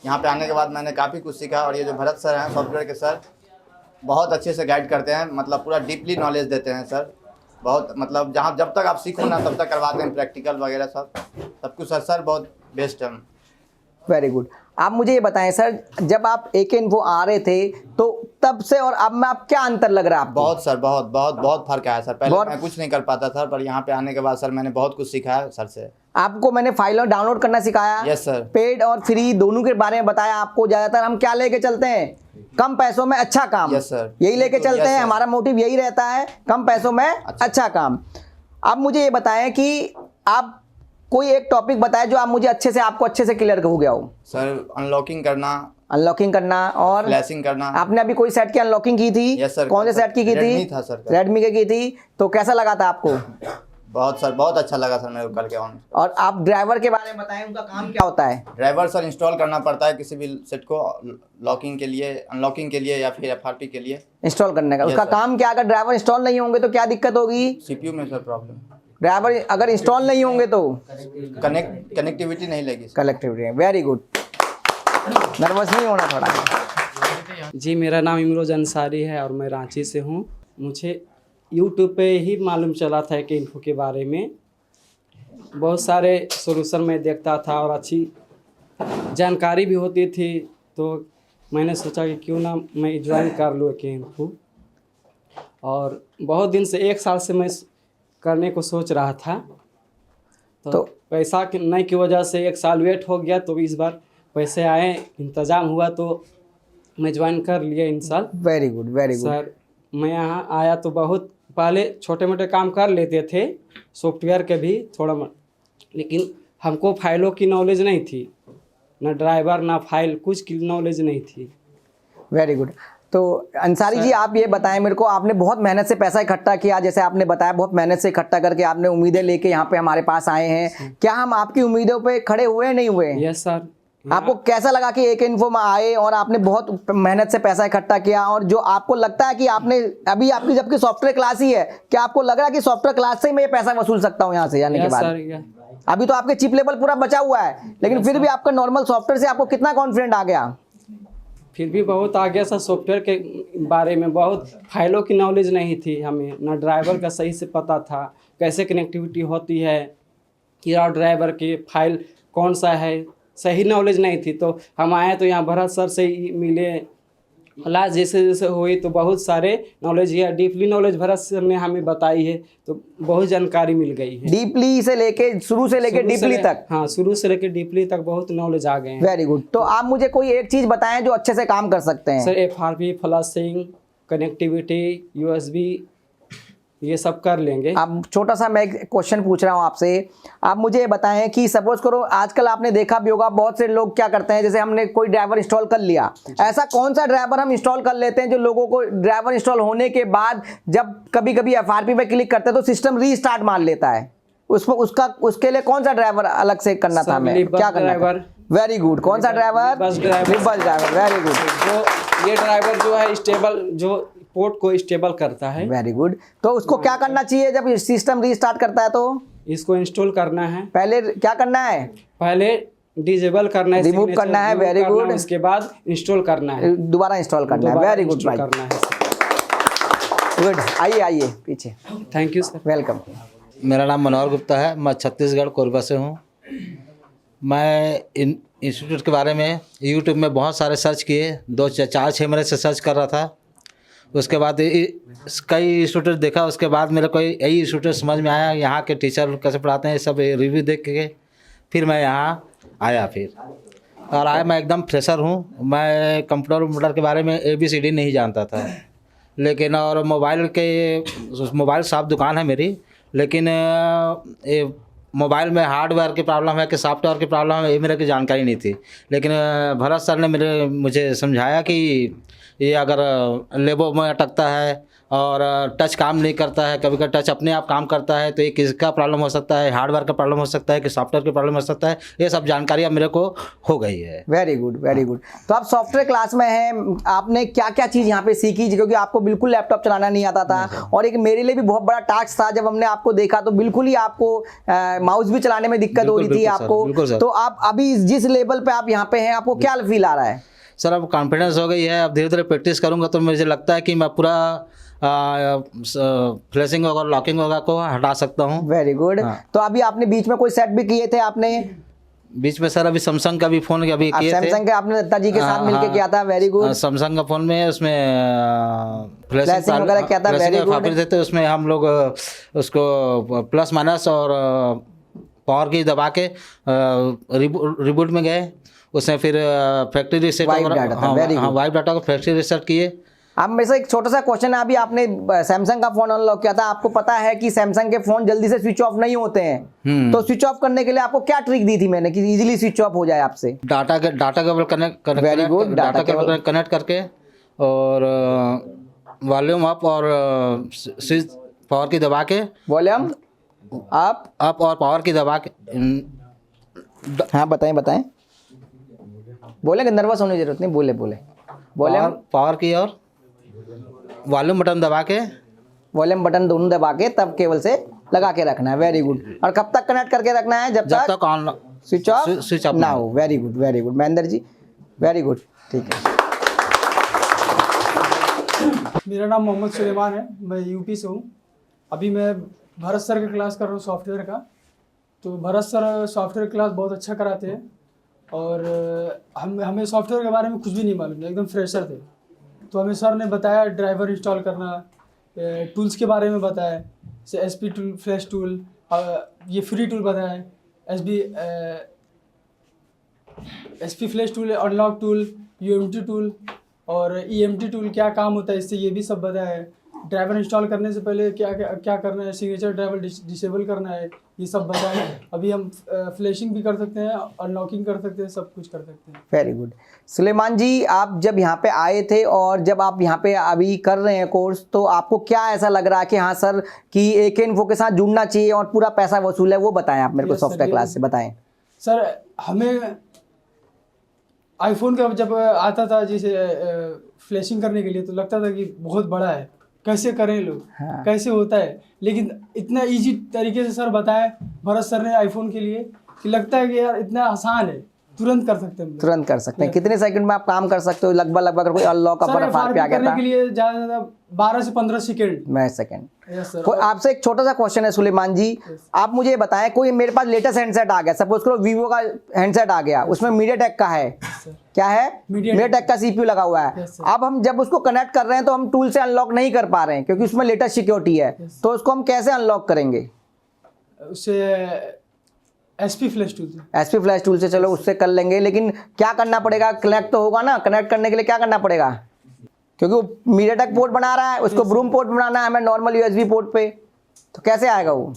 यहाँ पे आने के बाद मैंने काफ़ी कुछ सीखा। और ये जो भरत सर हैं सॉफ्टवेयर के सर, बहुत अच्छे से गाइड करते हैं, मतलब पूरा डीपली नॉलेज देते हैं सर। बहुत मतलब जहाँ जब तक आप सीखो ना तब तक करवाते हैं प्रैक्टिकल वगैरह सब कुछ। सर बहुत बेस्ट है। Very good. आप मुझे ये बताएं सर, जब आप AK इन्फो आ रहे थे तो तब से और अब में आप क्या अंतर लग रहा है आपको? बहुत सर, बहुत बहुत बहुत फर्क आया सर। पहले मैं कुछ नहीं कर पाता था, पर यहाँ पे आने के बाद सर मैंने बहुत कुछ सीखा है सर से। आपको मैंने फाइलों डाउनलोड करना सिखाया। Yes sir. पेड और फ्री दोनों के बारे में बताया आपको। ज्यादातर हम क्या लेके चलते हैं? कम पैसों में अच्छा काम। Yes sir. यही लेके चलते हैं, हमारा मोटिव यही रहता है, कम पैसों में अच्छा काम। अब मुझे ये बताएं कि आप कोई एक टॉपिक बताए जो आप मुझे आपको अच्छे से क्लियर हो गया हो। सर अनलॉकिंग करना, अनलॉकिंग करना और फ्लैशिंग करना। आपने अभी कोई सेट की अनलॉकिंग की थी? Yes sir. कौन से सेट की थी? रेडमी था सर। रेडमी की थी। तो कैसा लगा था आपको? बहुत सर, बहुत अच्छा लगा सर मेरे को करके ऑन। और आप ड्राइवर के बारे में बताएं, उनका काम क्या होता है? ड्राइवर सर इंस्टॉल करना पड़ता है किसी भी सेट को, लॉकिंग के लिए, अनलॉकिंग के लिए या फिर एफआरपी के लिए इंस्टॉल करने का। Yes, उसका sir. काम क्या? अगर ड्राइवर इंस्टॉल नहीं होंगे तो क्या दिक्कत होगी? सीपीयू में सर प्रॉब्लम, ड्राइवर अगर इंस्टॉल नहीं होंगे तो कनेक्टिविटी नहीं लगी। कलेक्टिविटी। वेरी गुड, नर्वस नहीं होना थोड़ा। जी, मेरा नाम इमरोज अंसारी है और मैं रांची से हूँ। मुझे यूट्यूब पे ही मालूम चला था कि इन्फो के बारे में बहुत सारे सोल्यूशन मैं देखता था और अच्छी जानकारी भी होती थी, तो मैंने सोचा कि क्यों ना मैं ज्वाइन कर लूँ के इन्फो। और बहुत दिन से, 1 साल से मैं करने को सोच रहा था, तो पैसा नहीं की वजह से 1 साल वेट हो गया। तो इस बार पैसे आए, इंतज़ाम हुआ तो मैं ज्वाइन कर लिया इन साल। Very good, very good sir. मैं यहाँ आया तो बहुत पहले छोटे मोटे काम कर लेते थे, सॉफ्टवेयर के भी थोड़ा, लेकिन हमको फाइलों की नॉलेज नहीं थी, ना ड्राइवर ना फाइल, कुछ की नॉलेज नहीं थी। Very good. तो अंसारी जी, आप ये बताएं मेरे को, आपने बहुत मेहनत से पैसा इकट्ठा किया, जैसे आपने बताया बहुत मेहनत से इकट्ठा करके आपने उम्मीदें लेके यहाँ पे हमारे पास आए हैं। क्या हम आपकी उम्मीदों पे खड़े हुए नहीं हुए? Yes sir. आपको कैसा लगा कि एक इन्फो में आए और आपने बहुत मेहनत से पैसा इकट्ठा किया, और जो आपको लगता है कि आपने अभी आपकी जबकि सॉफ्टवेयर क्लास ही है, क्या आपको लग रहा है कि सॉफ्टवेयर क्लास से ही मैं ये पैसा वसूल सकता हूँ यहाँ से जाने के बाद? अभी तो आपके चिप लेवल पूरा बचा हुआ है, लेकिन फिर भी आपका नॉर्मल सॉफ्टवेयर से आपको कितना कॉन्फिडेंट आ गया? फिर भी बहुत आ गया सर। सॉफ्टवेयर के बारे में बहुत, फाइलों की नॉलेज नहीं थी हमें, ना ड्राइवर का सही से पता था कैसे कनेक्टिविटी होती है, या ड्राइवर की फाइल कौन सा है, सही नॉलेज नहीं थी। तो हम आए तो यहाँ भरत सर से ही मिले, क्लास जैसे जैसे हुई तो बहुत सारे नॉलेज है, डीपली नॉलेज भरत सर ने हमें बताई है, तो बहुत जानकारी मिल गई है। डीपली से लेके, शुरू से लेके डीपली तक? हाँ, शुरू से लेके डीपली तक बहुत नॉलेज आ गए हैं। Very good. तो आप मुझे कोई एक चीज बताएं जो अच्छे से काम कर सकते हैं। Sir FRP, flushing, connectivity, USB, ये सब कर लेंगे। अब छोटा सा मैं एक क्वेश्चन पूछ रहा हूँ आपसे, आप मुझे ये बताएं कि सपोज करो आजकल आपने देखा भी होगा बहुत से लोग क्या करते हैं, जैसे हमने कोई ड्राइवर इंस्टॉल कर लिया, ऐसा कौन सा ड्राइवर हम इंस्टॉल कर लेते हैं जो लोगों को ड्राइवर इंस्टॉल होने के बाद जब कभी कभी एफआरपी पे क्लिक करते हैं तो सिस्टम रीस्टार्ट मार लेता है? उसके लिए कौन सा ड्राइवर अलग से करना था? हमें क्या करना था? Very good. कौन सा driver? Bus driver. Very good. जो ये ड्राइवर जो है स्टेबल, जो पोर्ट को स्टेबल करता है। Very good. तो उसको क्या करना चाहिए जब सिस्टम रीस्टार्ट करता है? तो इसको इंस्टॉल करना है। पहले क्या करना है? पहले डिसेबल करना है, रिमूव करना है। Very good. उसके बाद इंस्टॉल करना है, दोबारा इंस्टॉल करना है। वेरी गुड भाई, करना है। गुड। आइए पीछे। Thank you sir. वेलकम। मेरा नाम मनोहर गुप्ता है, मैं छत्तीसगढ़ कोरबा से हूँ। मैं इन इंस्टीट्यूट के बारे में यूट्यूब में बहुत सारे सर्च किए, 4-6 महीने से सर्च कर रहा था। उसके बाद कई इंस्टीट्यूट देखा, उसके बाद मेरे को यही इंस्टीट्यूट समझ में आया, यहाँ के टीचर कैसे पढ़ाते हैं, सब रिव्यू देख के फिर मैं यहाँ आया। मैं एकदम फ्रेशर हूँ। मैं कंप्यूटर के बारे में ABCD नहीं जानता था, लेकिन और मोबाइल शॉप दुकान है मेरी, लेकिन मोबाइल में हार्डवेयर की प्रॉब्लम है कि सॉफ्टवेयर की प्रॉब्लम है, ये मेरे की जानकारी नहीं थी। लेकिन भरत सर ने मुझे समझाया कि ये अगर लेबो में अटकता है और टच काम नहीं करता है, कभी कभी टच अपने आप काम करता है, तो ये किसका प्रॉब्लम हो सकता है, हार्डवेयर का प्रॉब्लम हो सकता है कि सॉफ्टवेयर की प्रॉब्लम हो सकता है, ये सब जानकारी अब मेरे को हो गई है। Very good, very good. तो आप सॉफ्टवेयर क्लास में हैं, आपने क्या क्या चीज़ यहाँ पे सीखी, क्योंकि आपको बिल्कुल लैपटॉप चलाना नहीं आता था, और एक मेरे लिए भी बहुत बड़ा टास्क था जब हमने आपको देखा, तो बिल्कुल ही आपको माउस भी चलाने में दिक्कत हो रही थी आपको। तो आप अभी जिस लेवल पे आप यहाँ पे हैं, आपको क्या फील आ रहा है? सर अब कॉन्फिडेंस हो गई है, अब धीरे धीरे प्रैक्टिस करूँगा तो मुझे लगता है कि मैं पूरा फ्लैशिंग और लॉकिंग वगैरह को हटा सकता हूँ। Very good. तो अभी आपने बीच में कोई सेट भी किए थे आपने? बीच में सर अभी सैमसंग का भी फ़ोन अभी किए थे। सैमसंग के आपने दत्ता जी के साथ मिलके किया था। Very good. सैमसंग का फ़ोन में उसमें फ्लैशिंग वगैरह किया था। Very good. थे उसमें हम लोग उसको प्लस माइनस और पावर की दबा के रिबूट में गए, उसमें फिर फैक्ट्री रीसेट, वाइप डाटा को फैक्ट्री रीसेट किए अब मेरे से एक छोटा सा क्वेश्चन है, अभी आपने सैमसंग का फोन अनलॉक किया था, आपको पता है कि सैमसंग के फोन जल्दी से स्विच ऑफ नहीं होते हैं, तो स्विच ऑफ करने के लिए आपको क्या ट्रिक दी थी मैंने कि इजीली स्विच ऑफ हो जाए आपसे? Data cable connect Very good, data data cable connect करके और वॉल्यूम अप और स्विच पावर की दबा के, वॉल्यूम अप और पावर की दबा के, हाँ बताएं बोले, नर्वस होने की जरूरत नहीं, बोले वॉल्यूम पावर की और वॉल्यूम बटन दबा के, वॉल्यूम बटन दोनों दबा के तब केबल से लगा के रखना है। Very good. और कब तक कनेक्ट करके रखना है? जब तक ऑन स्विच ऑफ ना हो। Very good Mahendra ji, very good, ठीक है। मेरा नाम मोहम्मद सुलेमान है, मैं यूपी से हूँ। अभी मैं भरत सर की क्लास कर रहा हूँ सॉफ्टवेयर का। तो भरत सर सॉफ्टवेयर क्लास बहुत अच्छा कराते हैं और हमें सॉफ्टवेयर के बारे में कुछ भी नहीं मालूम था, एकदम फ्रेशर थे। तो हमें सर ने बताया ड्राइवर इंस्टॉल करना, टूल्स के बारे में बताया, जैसे SP टूल, फ्लैश टूल, ये फ्री टूल बताया, SP flash tool, unlock tool, UMT tool और EMT टूल क्या काम होता है इससे, ये भी सब बताया है। ड्राइवर इंस्टॉल करने से पहले क्या करना है, सिग्नेचर ड्राइवर डिसेबल करना है, ये सब बताया है। अभी हम फ्लैशिंग भी कर सकते हैं, अनलॉकिंग कर सकते हैं, सब कुछ कर सकते हैं। Very good. सुलेमान जी, आप जब यहाँ पे आए थे और जब आप यहाँ पे अभी कर रहे हैं कोर्स, तो आपको क्या ऐसा लग रहा है कि हाँ सर कि AK इन्फो के साथ जुड़ना चाहिए और पूरा पैसा वसूल है, वो बताएं आप मेरे को सॉफ्टवेयर क्लास से बताएं। सर हमें आईफोन का जब आता था जैसे फ्लैशिंग करने के लिए, तो लगता था कि बहुत बड़ा है, कैसे करें लोग, हाँ। कैसे होता है, लेकिन इतना इजी तरीके से सर बताया भरत सर ने आईफोन के लिए कि लगता है कि यार इतना आसान है, तुरंत कर सकते हैं। तुरंत कर सकते हैं। कितने सेकंड में आप काम कर सकते हो लगभग? अगर कोई अनलॉक का FRP आ गया करने था के लिए ज़्यादा से ज़्यादा 12 से 15 सेकंड। Yes sir. कोई आपसे एक छोटा सा क्वेश्चन है सुलेमान जी, आप मुझे ये बताएं, कोई मेरे पास लेटेस्ट हैंडसेट आ गया, सपोज करो वीवो का हैंडसेट आ गया, उसमें मीडियाटेक का है, क्या है? मीडियाटेक का CPU लगा हुआ है। अब हम जब उसको कनेक्ट कर रहे हैं तो हम टूल से अनलॉक नहीं कर पा रहे हैं क्योंकि उसमें लेटेस्ट सिक्योरिटी है, तो उसको हम कैसे अनलॉक करेंगे? उससे SP फ्लैश टूल से चलो उससे कर लेंगे, लेकिन क्या करना पड़ेगा? कनेक्ट तो होगा ना, कनेक्ट करने के लिए क्या करना पड़ेगा? क्योंकि वो मीडियाटेक पोर्ट बना रहा है, उसको ब्रूम पोर्ट बनाना है हमें नॉर्मल USB पोर्ट पे, तो कैसे आएगा वो?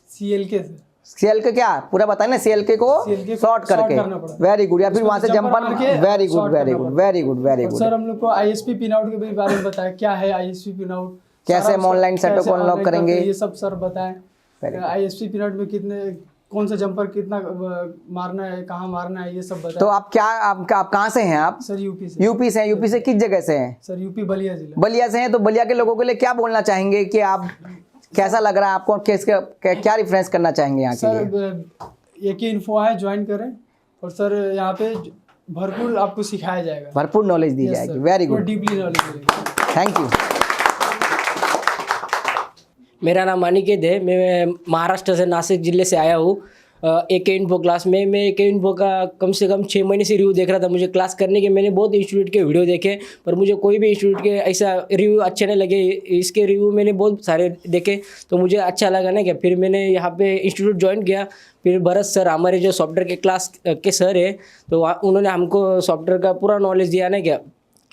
CLK क्या पूरा बताए ना, CLK को शॉर्ट करके। Very good. या फिर वहां से जंपर। Very good. सर हम लोग को ISP पिन आउट के बारे में बताया, क्या है ISP पिन आउट, कैसे हम ऑनलाइन सेटअप को अनलॉक करेंगे, ये सब सर बताएं। ISP पिन आउट में कितने, कौन सा जंपर कितना मारना है, कहाँ मारना है, ये सब बताएं। तो आप कहाँ से हैं आप? सर यूपी से। यूपी से किस जगह से हैं? सर यूपी बलिया जिला। बलिया से हैं, तो बलिया के लोगों के लिए क्या बोलना चाहेंगे कि आप कैसा लग रहा है आपको, क्या रेफरेंस करना चाहेंगे यहाँ के लिए? सर AK इन्फो आए, ज्वाइन करें और सर यहाँ पे भरपूर आपको सिखाया जाएगा, भरपूर नॉलेज दी जाएगी। वेरी गुड, डीपली नॉलेज मिलेगी। Thank you. मेरा नाम अनिकेत है, मैं महाराष्ट्र से नासिक जिले से आया हूँ। AK इन्फो क्लास में मैं AK इन्फो का कम से कम 6 महीने से रिव्यू देख रहा था। मुझे क्लास करने के मैंने बहुत इंस्टीट्यूट के वीडियो देखे, पर मुझे कोई भी इंस्टीट्यूट के ऐसा रिव्यू अच्छे नहीं लगे। इसके रिव्यू मैंने बहुत सारे देखे तो मुझे अच्छा लगा ना, क्या फिर मैंने यहाँ पे इंस्टीट्यूट ज्वाइन किया। फिर भरत सर हमारे जो सॉफ्टवेयर के क्लास के सर है, तो उन्होंने हमको सॉफ्टवेयर का पूरा नॉलेज दिया ना, क्या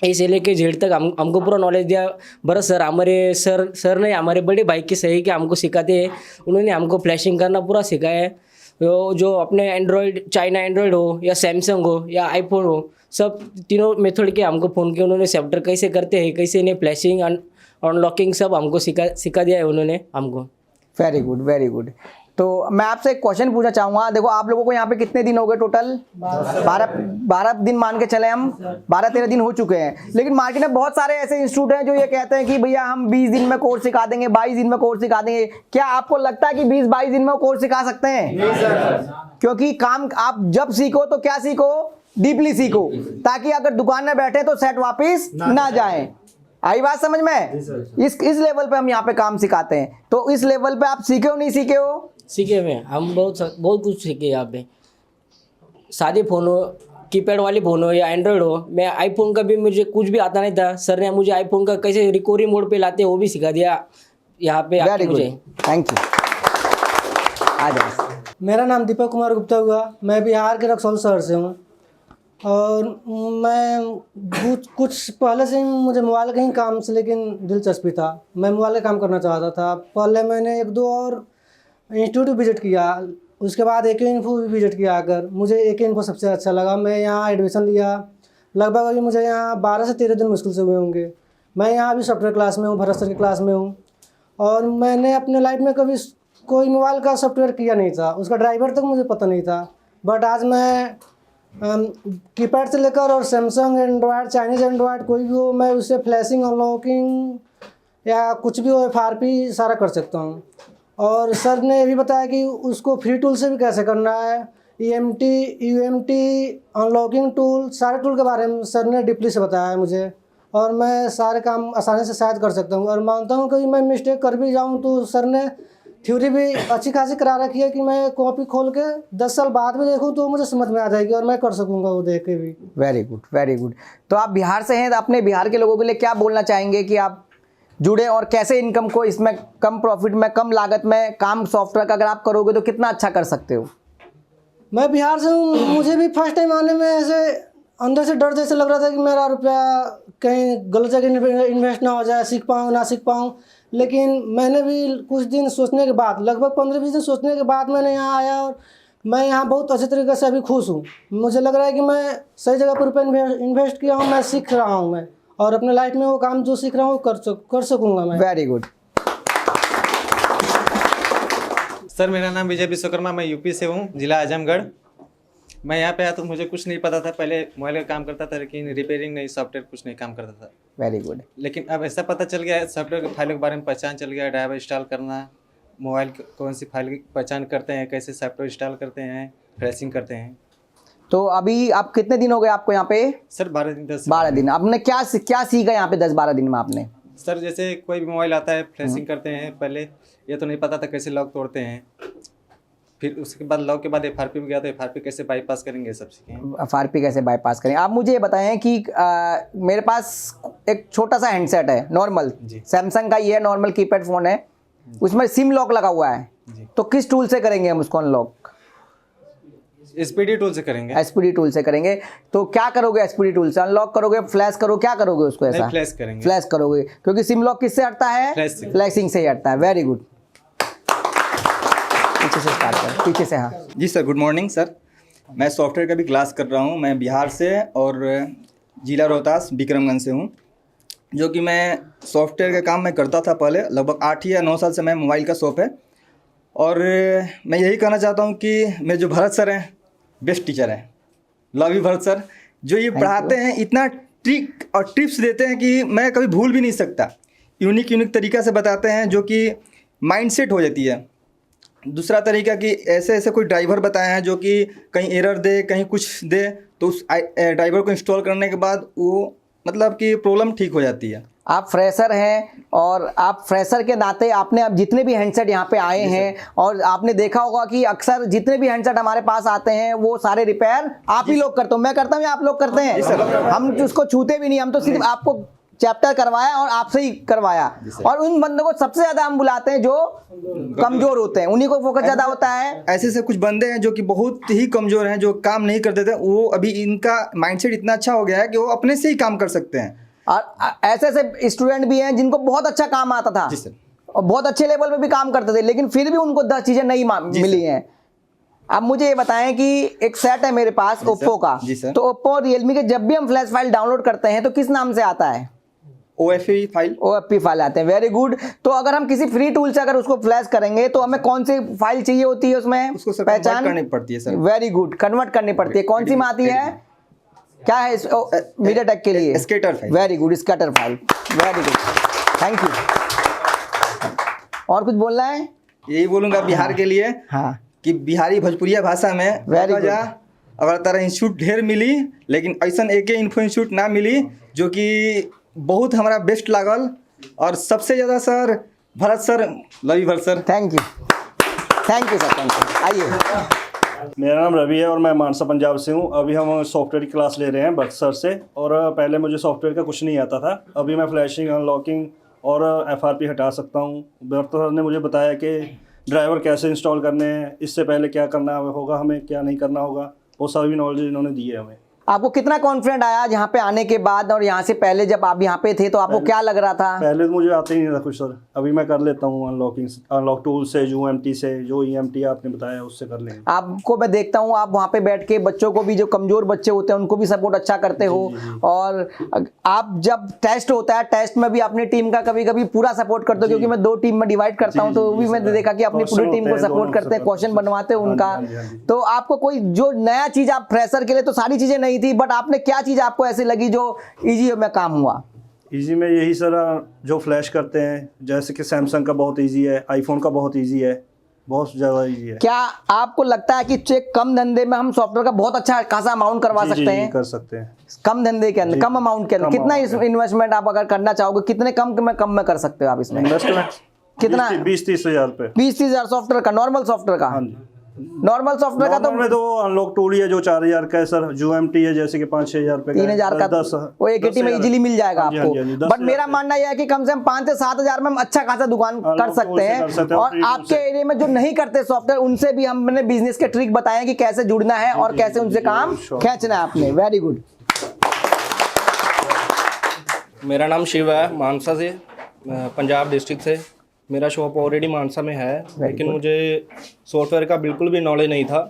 ऐसे लेके जेड तक हमको पूरा नॉलेज दिया। भरत सर हमारे सर ने हमारे बड़े भाई के सही के हमको सिखाते हैं। उन्होंने हमको फ्लैशिंग करना पूरा सिखाया है। जो अपने एंड्रॉयड, चाइना एंड्रॉयड हो या सैमसंग हो या आईफोन हो, सब तीनों मेथड के हमको फ़ोन के उन्होंने सॉफ्टवेयर कैसे करते हैं, कैसे इन्हें फ्लैशिंग अनलॉकिंग सब हमको सिखा दिया है उन्होंने हमको। Very good, very good. तो मैं आपसे एक क्वेश्चन पूछना चाहूँगा। देखो आप लोगों को यहाँ पे कितने दिन हो गए टोटल? 12 दिन मान के चले, हम 12-13 दिन हो चुके हैं। लेकिन मार्केट में बहुत सारे ऐसे इंस्टीट्यूट हैं जो ये कहते हैं कि भैया हम 20 दिन में कोर्स सिखा देंगे, 22 दिन में कोर्स सिखा देंगे। क्या आपको लगता है कि 20-22 दिन में कोर्स सिखा सकते हैं? नहीं सर। क्योंकि काम आप जब सीखो तो क्या सीखो? डीपली सीखो, ताकि अगर दुकान में बैठे तो सेट वापिस ना जाए। आई बात समझ में? इस लेवल पे हम यहाँ पे काम सिखाते हैं। तो इस लेवल पे आप सीखे हो, नहीं सीखे हो? सीखे हुए हम बहुत कुछ सीखे यहाँ पे। सादे फ़ोन हो, कीपैड वाली फ़ोन हो या एंड्रॉयड हो, मैं आईफोन का भी मुझे कुछ भी आता नहीं था। सर ने मुझे आईफोन का कैसे रिकवरी मोड पे लाते हैं वो भी सिखा दिया यहाँ पे आके मुझे। Thank you. आ जाओ। मेरा नाम दीपक कुमार गुप्ता हुआ, मैं बिहार के रक्सौल शहर से हूँ। और मैं कुछ पहले से ही मुझे मोबाइल के ही काम से लेकिन दिलचस्पी था। मैं मोबाइल का काम करना चाहता था। पहले मैंने 1-2 और इंस्टीट्यूट विजिट किया, उसके बाद AK इन्फो भी विजिट किया आकर। मुझे AK इन्फो सबसे अच्छा लगा। मैं यहाँ एडमिशन लिया, लगभग अभी मुझे यहाँ 12 से 13 दिन मुश्किल से हुए होंगे। मैं यहाँ अभी सॉफ्टवेयर क्लास में हूँ, भरत सर की क्लास में हूँ। और मैंने अपने लाइफ में कभी कोई मोबाइल का सॉफ्टवेयर किया नहीं था, उसका ड्राइवर तक मुझे पता नहीं था। बट आज मैं कीपैड से लेकर और सैमसंग एंड्रॉयड, चाइनीज़ एंड्रॉयड कोई भी हो, मैं उससे फ्लैशिंग, अनलॉकिंग या कुछ भी हो, FRP सारा कर सकता हूँ। और सर ने ये भी बताया कि उसको फ्री टूल से भी कैसे करना है, EMT, UMT, अनलॉकिंग टूल, सारे टूल के बारे में सर ने डीपली से बताया है मुझे। और मैं सारे काम आसानी से शायद कर सकता हूँ। और मानता हूँ कि मैं मिस्टेक कर भी जाऊँ तो सर ने थ्योरी भी अच्छी खासी करा रखी है कि मैं कॉपी खोल के 10 साल बाद भी देखूँ तो मुझे समझ में आ जाएगी और मैं कर सकूँगा वो देख के भी। Very good, very good. तो आप बिहार से हैं, तो अपने बिहार के लोगों के लिए क्या बोलना चाहेंगे कि आप जुड़े और कैसे इनकम को इसमें कम प्रॉफिट में, कम लागत में काम सॉफ्टवेयर का अगर आप करोगे तो कितना अच्छा कर सकते हो? मैं बिहार से हूँ, मुझे भी फर्स्ट टाइम आने में ऐसे अंदर से डर जैसे लग रहा था कि मेरा रुपया कहीं गलत जगह इन्वेस्ट ना हो जाए, सीख पाऊँ ना सीख पाऊँ। लेकिन मैंने भी कुछ दिन सोचने के बाद, लगभग 15-20 दिन सोचने के बाद मैंने यहाँ आया और मैं यहाँ बहुत अच्छे तरीके से अभी खुश हूँ। मुझे लग रहा है कि मैं सही जगह पर रुपया इन्वेस्ट किया हूँ, मैं सीख रहा हूँ मैं, और अपने लाइफ में वो काम जो सीख रहा हूँ कर सकूँगा मैं। Very good. सर मेरा नाम विजय विश्वकर्मा, मैं यूपी से हूँ, जिला आजमगढ़। मैं यहाँ पे आया तो मुझे कुछ नहीं पता था। पहले मोबाइल का काम करता था लेकिन रिपेयरिंग नहीं, सॉफ्टवेयर कुछ नहीं काम करता था। Very good. लेकिन अब ऐसा पता चल गया है, सॉफ्टवेयर के फाइलों के बारे में पहचान चल गया है, ड्राइवर इंस्टॉल करना, मोबाइल कौन सी फाइल की पहचान करते हैं, कैसे सॉफ्टवेयर इंस्टॉल करते हैं, फ्लैशिंग करते हैं। तो अभी आप कितने दिन हो गए आपको यहाँ पे? सर 12 दिन 12 दिन। आपने क्या सीखा यहाँ पे 10-12 दिन में आपने? सर जैसे कोई भी मोबाइल आता है, फ्लैशिंग करते हैं। पहले ये तो नहीं पता था कैसे लॉक तोड़ते हैं, फिर उसके बाद लॉक के बाद FRP में गया तो FRP कैसे बाईपास करेंगे, सब सीखे। FRP कैसे बाईपास करें। आप मुझे ये बताएं कि मेरे पास एक छोटा सा हैंडसेट है नॉर्मल, सैमसंग का ये है, नॉर्मल कीपैड फ़ोन है, उसमें सिम लॉक लगा हुआ है, तो किस टूल से करेंगे हम उसको अनलॉक? SPD टूल से करेंगे। SPD टूल से करेंगे। तो क्या करोगे SPD टूल से? अनलॉक करोगे, फ्लैश करोगे, क्या करोगे उसको? ऐसा फ्लैश करेंगे। फ्लैश करोगे, क्योंकि सिम लॉक किससे हटता है? फ्लैशिंग से ही हटता है। Very good. पीछे से स्टार्ट कर, पीछे से। हाँ जी सर, गुड मॉर्निंग सर। मैं सॉफ्टवेयर का भी क्लास कर रहा हूँ। मैं बिहार से और जिला रोहतास विक्रमगंज से हूँ। जो कि मैं सॉफ्टवेयर का काम मैं करता था पहले, लगभग 8 या 9 साल से मैं मोबाइल का शॉप है। और मैं यही कहना चाहता हूँ कि मेरे जो भरत सर हैं, बेस्ट टीचर हैं। Love you Bharat sir. जो ये पढ़ाते हैं, इतना ट्रिक और टिप्स देते हैं कि मैं कभी भूल भी नहीं सकता। यूनिक तरीक़ा से बताते हैं जो कि माइंडसेट हो जाती है। दूसरा तरीका कि ऐसे कोई ड्राइवर बताए हैं जो कि कहीं एरर दे, कहीं कुछ दे, तो उस ड्राइवर को इंस्टॉल करने के बाद वो मतलब कि प्रॉब्लम ठीक हो जाती है। आप फ्रेशर हैं और आप फ्रेशर के नाते आपने अब जितने भी हैंडसेट यहाँ पे आए हैं, और आपने देखा होगा कि अक्सर जितने भी हैंडसेट हमारे पास आते हैं वो सारे रिपेयर आप ही लोग करते हो। मैं करता हूँ या आप लोग करते हैं? हम उसको छूते भी नहीं, हम तो सिर्फ आपको चैप्टर करवाया और आपसे ही करवाया। और उन बंदों को सबसे ज्यादा हम बुलाते हैं जो कमजोर होते हैं, उन्हीं को फोकस ज्यादा होता है। ऐसे कुछ बंदे हैं जो कि बहुत ही कमजोर हैं, जो काम नहीं करते थे, वो अभी इनका माइंडसेट इतना अच्छा हो गया है कि वो अपने से ही काम कर सकते हैं। और ऐसे स्टूडेंट भी हैं जिनको बहुत अच्छा काम आता था और बहुत अच्छे लेवल पे भी काम करते थे, लेकिन फिर भी उनको 10 चीजें नहीं मिली हैं। अब मुझे ये बताएं कि एक सेट है मेरे पास ओप्पो का, तो ओप्पो और रियलमी के जब भी हम फ्लैश फाइल डाउनलोड करते हैं तो किस नाम से आता है? OFP फाइल आते हैं। Very good. तो अगर हम किसी फ्री टूल से अगर उसको फ्लैश करेंगे तो हमें कौन सी फाइल चाहिए होती है उसमें? उसको पहचान करनी पड़ती है सर। वेरी गुड, कन्वर्ट करनी पड़ती है। कौन सी में आती है? क्या है मीडियाटेक के लिए? Scatter file. Very good, scatter file. Very good, thank you. और कुछ बोलना है? यही बोलूंगा बिहार के लिए, हाँ, कि बिहारी भोजपुरिया भाषा में अगर तारा इंस्टीट्यूट ढेर मिली, लेकिन ऐसा AK इन्फो इंस्टीट्यूट ना मिली जो कि बहुत हमारा बेस्ट लागल। और सबसे ज़्यादा sir Bharat sir, love you Bharat sir. Thank you sir, thank you. आइए। मेरा नाम रवि है और मैं मानसा पंजाब से हूँ। अभी हम सॉफ्टवेयर की क्लास ले रहे हैं भरत सर से। और पहले मुझे सॉफ्टवेयर का कुछ नहीं आता था, अभी मैं फ्लैशिंग, अनलॉकिंग और FRP हटा सकता हूँ। भरत सर ने मुझे बताया कि ड्राइवर कैसे इंस्टॉल करने हैं, इससे पहले क्या करना होगा, हमें क्या नहीं करना होगा, वो सभी नॉलेज इन्होंने दी है हमें। आपको कितना कॉन्फिडेंट आया यहाँ पे आने के बाद, और यहाँ से पहले जब आप यहाँ पे थे तो आपको क्या लग रहा था? पहले तो मुझे आता ही नहीं था कुछ सर, अभी मैं कर लेता हूँ अनलॉक टूल से, UMT से, जो EMT आपने बताया उससे कर लेंगे। आपको मैं देखता हूँ आप वहाँ पे बैठ के बच्चों को भी, जो कमजोर बच्चे होते हैं उनको भी सपोर्ट अच्छा करते हो, और आप जब टेस्ट होता है टेस्ट में भी अपनी टीम का कभी कभी पूरा सपोर्ट करते हो, क्योंकि मैं 2 टीम में डिवाइड करता हूँ, तो वो भी मैंने देखा कि अपनी पूरी टीम को सपोर्ट करते हैं, क्वेश्चन बनवाते हैं उनका। तो आपको कोई जो नया चीज, आप फ्रेशर के लिए तो सारी चीजें नहीं थी, बट आपने क्या चीज आपको ऐसी लगी जो इजी में काम हुआ? इजी में यही सर, जो फ्लैश करते हैं, जैसे कि सैमसंग का बहुत इजी है, आईफोन का बहुत इजी है, बहुत ज़्यादा इजी है। क्या आपको लगता है कि चेक कम धंधे में हम सॉफ्टवेयर का बहुत अच्छा खासा अमाउंट करवा सकते हैं? कर सकते हैं। कम धंधे के अंदर, कम अमाउंट के अंदर कितना इन्वेस्टमेंट आप अगर करना चाहोगे, कितने कम में कर सकते हो आप इसमें इन्वेस्टमेंट? कितना? 20-30 हज़ार रुपये। 20-30 हज़ार सॉफ्टवेयर का, नॉर्मल सॉफ्टवेयर का? नॉर्मल सॉफ्टवेयर का तो अनलॉक टूल है जो 4000 का है सर, UMT है जैसे कि 5-6 हज़ार रुपये, 3000 का, वो 180 में इजीली मिल जाएगा आपको। बट मेरा मानना यह है कि कम से कम 5 से 7 हज़ार में हम अच्छा खासा दुकान कर सकते हैं। और आपके एरिया में जो नहीं करते सॉफ्टवेयर, उनसे भी हमने बिजनेस के ट्रिक बताए कि कैसे जुड़ना है और कैसे उनसे काम खींचना है आपने। Very good. मेरा नाम शिव है, मानसा से, पंजाब डिस्ट्रिक्ट से। मेरा शॉप ऑलरेडी मानसा में है, लेकिन मुझे सॉफ्टवेयर का बिल्कुल भी नॉलेज नहीं था।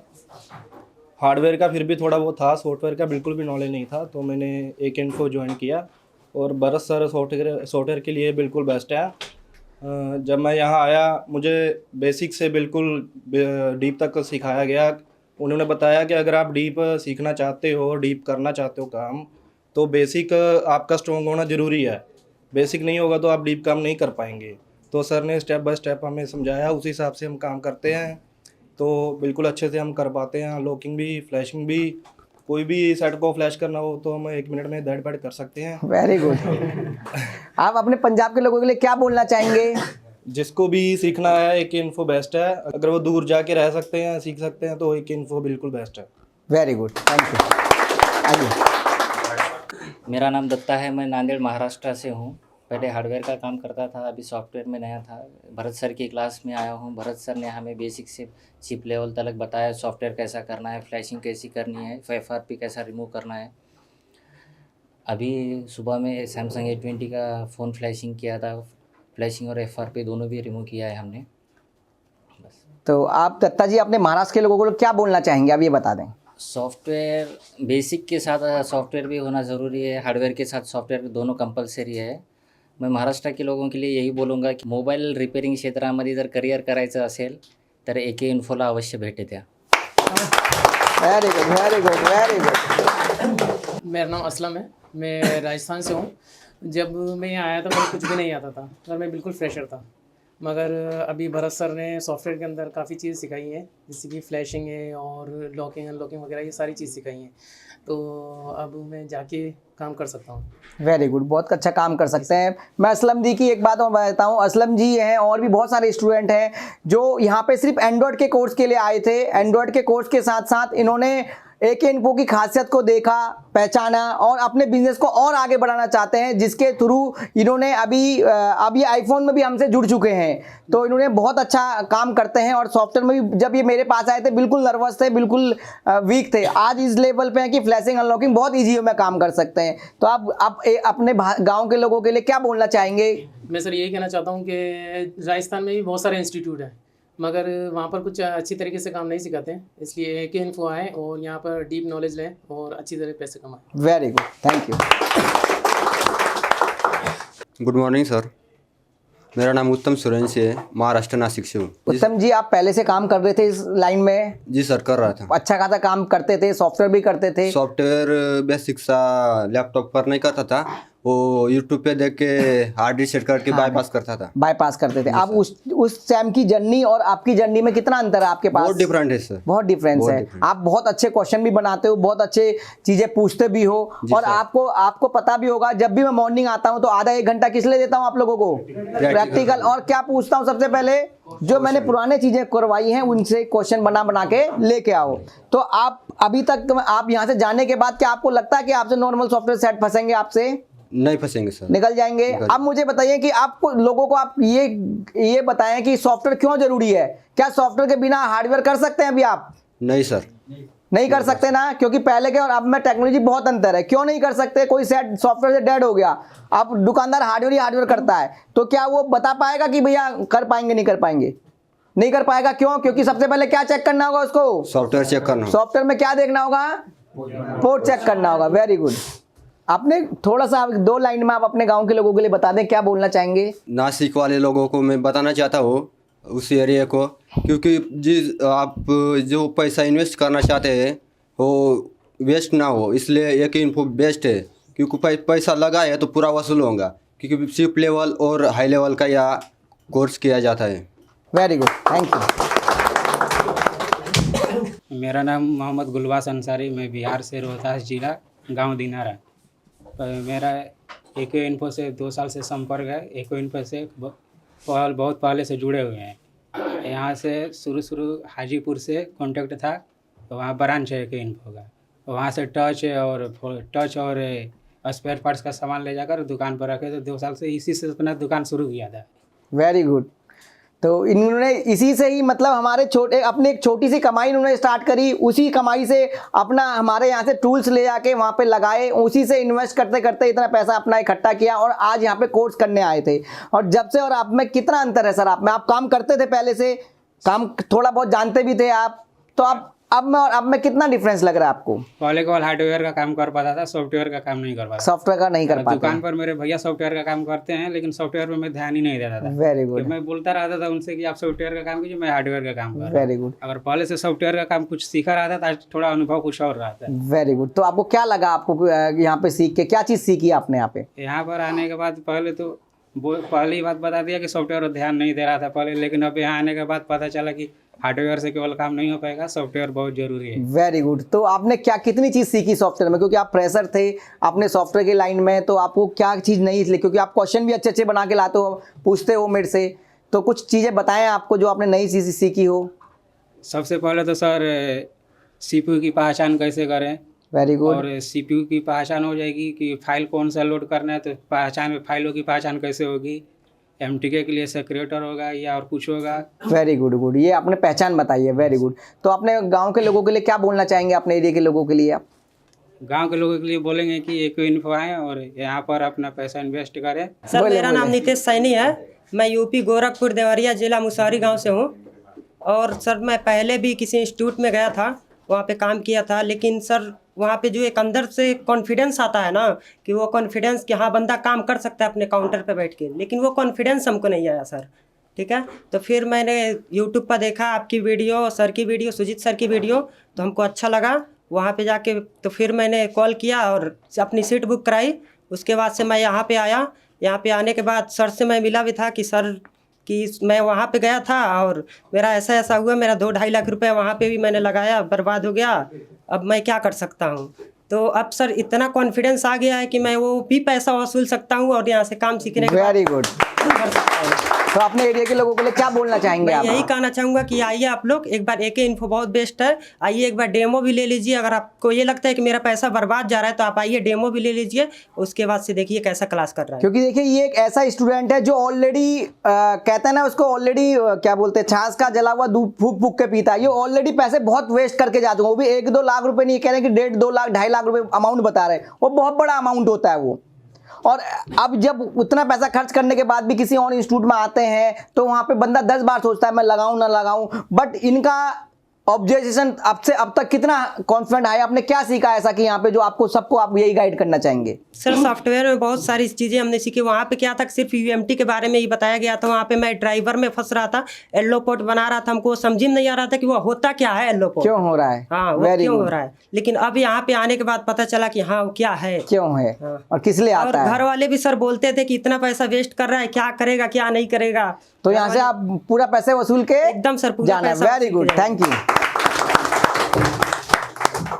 हार्डवेयर का फिर भी थोड़ा बहुत था, सॉफ्टवेयर का बिल्कुल भी नॉलेज नहीं था। तो मैंने एक इन्फो ज्वाइन किया, और भरत सर सॉफ्टवेयर के लिए बिल्कुल बेस्ट है। जब मैं यहाँ आया, मुझे बेसिक से बिल्कुल डीप तक सिखाया गया। उन्होंने बताया कि अगर आप डीप सीखना चाहते हो, डीप करना चाहते हो काम, तो बेसिक आपका स्ट्रॉन्ग होना ज़रूरी है। बेसिक नहीं होगा तो आप डीप काम नहीं कर पाएंगे। तो सर ने स्टेप बाय स्टेप हमें समझाया, उसी हिसाब से हम काम करते हैं, तो बिल्कुल अच्छे से हम कर पाते हैं। लॉकिंग भी, फ्लैशिंग भी, कोई भी सेट को फ्लैश करना हो तो हम 1 मिनट में दैट बैट कर सकते हैं। Very good. आप अपने पंजाब के लोगों के लिए क्या बोलना चाहेंगे? जिसको भी सीखना है, एक इन्फो बेस्ट है। अगर वो दूर जाके रह सकते हैं, सीख सकते हैं, तो एक इन्फो बिल्कुल बेस्ट है। Very good, thank you. आइए। मेरा नाम दत्ता है, मैं नांदेड़ महाराष्ट्र से हूँ। पहले हार्डवेयर का काम करता था, अभी सॉफ्टवेयर में नया था। भरत सर की क्लास में आया हूँ। भरत सर ने हमें बेसिक से चिप लेवल तक बताया, सॉफ्टवेयर कैसा करना है, फ्लैशिंग कैसी करनी है, FRP कैसा रिमूव करना है। अभी सुबह में सैमसंग A20 का फ़ोन फ्लैशिंग किया था, फ्लैशिंग और FRP दोनों भी रिमूव किया है हमने। बस। तो आप दत्ता जी अपने महाराष्ट्र के लोगों को क्या बोलना चाहेंगे, आप ये बता दें। सॉफ्टवेयर बेसिक के साथ सॉफ्टवेयर भी होना ज़रूरी है, हार्डवेयर के साथ सॉफ्टवेयर दोनों कंपल्सरी है। मैं महाराष्ट्र के लोगों के लिए यही बोलूँगा की मोबाईल रिपेरिंग क्षेत्रामध्ये जर करिअर करायचं असेल तर AK इन्फोला अवश्य भेट द्या। Very good, very good, very good. मेरा नाम असलम है, मैं राजस्थान से हूँ। जब मैं यहाँ आया था मुझे कुछ भी नहीं आता था और मैं बिल्कुल फ्रेशर था, मगर अभी भरत सर ने सॉफ्टवेयर के अंदर काफ़ी चीज़ सिखाई है, जैसे कि फ्लैशिंग है और लॉकिंग अनलॉकिंग वगैरह, ये सारी चीज़ सिखाई हैं। तो अब मैं जाके काम कर सकता हूँ। वेरी गुड, बहुत अच्छा काम कर सकते हैं। मैं असलम जी की एक बात और बताता हूँ। असलम जी हैं और भी बहुत सारे स्टूडेंट हैं जो यहाँ पे सिर्फ एंड्रॉयड के कोर्स के लिए आए थे। एंड्रॉयड के कोर्स के साथ साथ इन्होंने AK इन्फो की खासियत को देखा, पहचाना और अपने बिजनेस को और आगे बढ़ाना चाहते हैं, जिसके थ्रू इन्होंने अभी आईफोन में भी हमसे जुड़ चुके हैं। तो इन्होंने बहुत अच्छा काम करते हैं और सॉफ्टवेयर में भी जब ये मेरे पास आए थे बिल्कुल नर्वस थे, बिल्कुल वीक थे। आज इस लेवल पे है कि फ्लैशिंग अनलॉकिंग बहुत ईजी में काम कर सकते हैं। तो आप अपने गाँव के लोगों के लिए क्या बोलना चाहेंगे? मैं सर यही कहना चाहता हूँ कि राजस्थान में भी बहुत सारे इंस्टीट्यूट हैं, मगर वहाँ पर कुछ अच्छी तरीके से काम नहीं सिखाते हैं, इसलिए AK इन्फो आए और यहाँ पर डीप नॉलेज लें और अच्छी तरह पैसे कमाएं। Very good, thank you. Good morning sir, मेरा नाम उत्तम सूर्यवंशी है, महाराष्ट्र नासिक से हूँ। उत्तम जी, आप पहले से काम कर रहे थे इस लाइन में? जी सर, कर रहा था। अच्छा खासा काम करते थे, सॉफ्टवेयर भी करते थे? सॉफ्टवेयर बेसिक सा लैपटॉप पर नहीं करता था, वो यूट्यूब पे देख के हार्ड डिस्क सेट करके बाईपास करता था। बाईपास करते थे। अब उस टाइम की जर्नी और आपकी जर्नी में कितना अंतर है आपके पास? बहुत डिफरेंट है सर, बहुत डिफरेंस है। आप बहुत अच्छे क्वेश्चन भी बनाते हो, बहुत अच्छे चीजें पूछते भी हो, और आपको पता भी होगा जब भी मैं मॉर्निंग आता हूँ तो आधा 1 घंटा किस लिए देता हूँ आप लोगों को? प्रैक्टिकल। और क्या पूछता हूँ सबसे पहले, जो मैंने पुराने चीजें करवाई हैं उनसे क्वेश्चन बना के लेके आओ। तो आप अभी तक आप यहाँ से जाने के बाद क्या आपको लगता है कि आपसे नॉर्मल सॉफ्टवेयर सेट फंसेंगे? आपसे नहीं फंसेंगे सर, निकल जाएंगे। अब मुझे बताइए कि आपको लोगों को आप ये बताएं कि सॉफ्टवेयर क्यों जरूरी है? क्या सॉफ्टवेयर के बिना हार्डवेयर कर सकते हैं अभी आप? नहीं सर। नहीं कर सकते ना, क्योंकि पहले के और अब में टेक्नोलॉजी बहुत अंतर है। क्यों नहीं कर सकते? कोई सेट सॉफ्टवेयर से डेड हो गया, अब दुकानदार हार्डवेयर ही हार्डवेयर करता है, तो क्या वो बता पाएगा कि भैया कर पाएंगे नहीं कर पाएंगे? नहीं कर पाएगा। क्यों? क्योंकि सबसे पहले क्या चेक करना होगा उसको? सॉफ्टवेयर चेक करना। सॉफ्टवेयर में क्या देखना होगा? पोर्ट चेक करना होगा। Very good. आपने थोड़ा सा 2 लाइन में आप अपने गांव के लोगों के लिए बता दें, क्या बोलना चाहेंगे? नासिक वाले लोगों को मैं बताना चाहता हूँ, उस एरिया को, क्योंकि आप जो पैसा इन्वेस्ट करना चाहते हैं वो वेस्ट ना हो, इसलिए एक इन्फो बेस्ट है। क्योंकि पैसा लगा है तो पूरा वसूल होगा, क्योंकि शिप लेवल और हाई लेवल का यह कोर्स किया जाता है। Very good, thank you. मेरा नाम मोहम्मद गुलबास अंसारी, मैं बिहार से रोहतास जिला गांव दिनारा। मेरा एको इन्फो से 2 साल से संपर्क है। एको इन्फो से बहुत पहले से जुड़े हुए हैं। यहाँ से शुरू हाजीपुर से कॉन्टेक्ट था, तो वहाँ ब्रांच है एको इन्फो का, वहाँ से टच और स्पेयर पार्ट्स का सामान ले जाकर दुकान पर रखे, तो 2 साल से इसी से अपना दुकान शुरू किया था। Very good. तो इन्होंने इसी से ही मतलब हमारे अपने एक छोटी सी कमाई इन्होंने स्टार्ट करी, उसी कमाई से अपना हमारे यहाँ से टूल्स ले जाके वहाँ पे लगाए, उसी से इन्वेस्ट करते करते इतना पैसा अपना इकट्ठा किया और आज यहाँ पे कोर्स करने आए थे। और जब से और आप में कितना अंतर है सर? आप में, आप काम करते थे पहले से, काम थोड़ा बहुत जानते भी थे आप, तो आप अब में कितना डिफरेंस लग रहा है आपको? पहले केवल हार्डवेयर का काम कर पाता था, सॉफ्टवेयर का काम नहीं कर पाता। सॉफ्टवेयर का नहीं कर पाता। दुकान पर मेरे भैया सॉफ्टवेयर का काम करते हैं, लेकिन सॉफ्टवेयर पे मैं ध्यान ही नहीं देता था। Very good. मैं बोलता रहता था उनसे कि आप सॉफ्टवेयर का काम कीजिए, मैं हार्डवेयर का काम कर। Very good. अगर पहले से सॉफ्टवेयर का काम कुछ सीखा रहा था, आज थोड़ा अनुभव कुछ और रहा था। Very good. तो आपको क्या लगा, आपको यहाँ पे सीख के क्या चीज़ सीखी आपने यहाँ पे? यहाँ पर आने के बाद पहली बात बता दिया कि सॉफ्टवेयर पर ध्यान नहीं दे रहा था पहले, लेकिन अब यहाँ आने के बाद पता चला कि हार्डवेयर से केवल काम नहीं हो पाएगा, सॉफ्टवेयर बहुत जरूरी है। Very good. तो आपने कितनी चीज़ सीखी सॉफ्टवेयर में? क्योंकि आप फ्रेशर थे, आपने सॉफ्टवेयर की लाइन में, तो आपको क्या चीज़ नहीं इसलिए, क्योंकि आप क्वेश्चन भी अच्छे बना के लाते हो, पूछते हो मेरे से, तो कुछ चीज़ें बताएं आपको जो आपने नई चीज़ सीखी हो। सबसे पहले तो सर CPU की पहचान कैसे करें। Very good. और CPU की पहचान हो जाएगी कि फाइल कौन सा लोड करना है, तो फाइलों की पहचान कैसे होगी। MTK के लिए सेक्रेटर होगा या और कुछ होगा। वेरी गुड गुड, ये आपने पहचान बताई है। Very good. तो अपने गांव के लोगों के लिए क्या बोलना चाहेंगे, अपने एरिया के लोगों के लिए? आप गांव के लोगों के लिए बोलेंगे कि एको इन्फो आए और यहाँ पर अपना पैसा इन्वेस्ट करें। सर मेरा नाम नितेश सैनी है, मैं यूपी गोरखपुर देवरिया जिला मुसहरी गांव से हूँ। और सर मैं पहले भी किसी इंस्टीट्यूट में गया था, वहाँ पे काम किया था, लेकिन सर वहाँ पे जो एक अंदर से कॉन्फिडेंस आता है ना, कि वो कॉन्फिडेंस कि हाँ बंदा काम कर सकता है अपने काउंटर पे बैठ के, लेकिन वो कॉन्फिडेंस हमको नहीं आया सर। ठीक है, तो फिर मैंने यूट्यूब पर देखा आपकी वीडियो, सर की वीडियो, सुजीत सर की वीडियो, तो हमको अच्छा लगा। वहाँ पे जाके तो फिर मैंने कॉल किया और अपनी सीट बुक कराई। उसके बाद से मैं यहाँ पे आया। यहाँ पे आने के बाद सर से मैं मिला भी था कि सर कि मैं वहाँ पे गया था और मेरा ऐसा ऐसा हुआ, मेरा 2-2.5 लाख रुपए वहाँ पे भी मैंने लगाया, बर्बाद हो गया, अब मैं क्या कर सकता हूँ। तो अब सर इतना कॉन्फिडेंस आ गया है कि मैं वो भी पैसा वसूल सकता हूँ और यहाँ से काम सीखने के वेरी गुड कर सकता हूँ। तो अपने एरिया के लोगों के लिए क्या बोलना चाहेंगे आप? यही कहना चाहूँगा कि आइए आप लोग एक बार, एको इन्फो बहुत बेस्ट है, आइए एक बार डेमो भी ले लीजिए। अगर आपको ये लगता है कि मेरा पैसा बर्बाद जा रहा है तो आप आइए डेमो भी ले लीजिए, उसके बाद से देखिए कैसा क्लास कर रहा है। क्योंकि देखिए ये एक ऐसा स्टूडेंट है जो ऑलरेडी कहते हैं ना उसको, ऑलरेडी क्या बोलते हैं, छाछ का जला हुआ दूध फूक फूक के पीता है। ये ऑलरेडी पैसे बहुत वेस्ट करके जाते हैं, वो भी 1-2 लाख रुपए नहीं कह रहे कि 1.5-2 लाख 2.5 लाख रुपए अमाउंट बता रहे हैं, वो बहुत बड़ा अमाउंट होता है वो। और अब जब उतना पैसा खर्च करने के बाद भी किसी और इंस्टीट्यूट में आते हैं तो वहाँ पे बंदा 10 बार सोचता है मैं लगाऊं ना लगाऊं। बट इनका ऑब्जर्वेशन अब तक कितना कॉन्फिडेंट है, आपने क्या सीखा ऐसा कि यहाँ पे जो आपको सबको आप यही गाइड करना चाहेंगे? सर सॉफ्टवेयर में बहुत सारी चीज़ें हमने सीखी। वहाँ पे क्या था, सिर्फ UMT के बारे में ही बताया गया था। वहाँ पे मैं ड्राइवर में फंस रहा था, येलो पोर्ट बना रहा था, हमको समझ में नहीं आ रहा था कि वो होता क्या है, येलो पोर्ट क्यों हो रहा है, हाँ वो क्यों हो रहा है। लेकिन अब यहाँ पे आने के बाद पता चला कि हाँ वो क्या है, क्यों है और किस लिए आता है। घर वाले भी सर बोलते थे कि इतना पैसा वेस्ट कर रहा है, क्या करेगा क्या नहीं करेगा। तो यहाँ से आप पूरा पैसे वसूल के एकदम सर पूरा पैसा। Very good, thank you.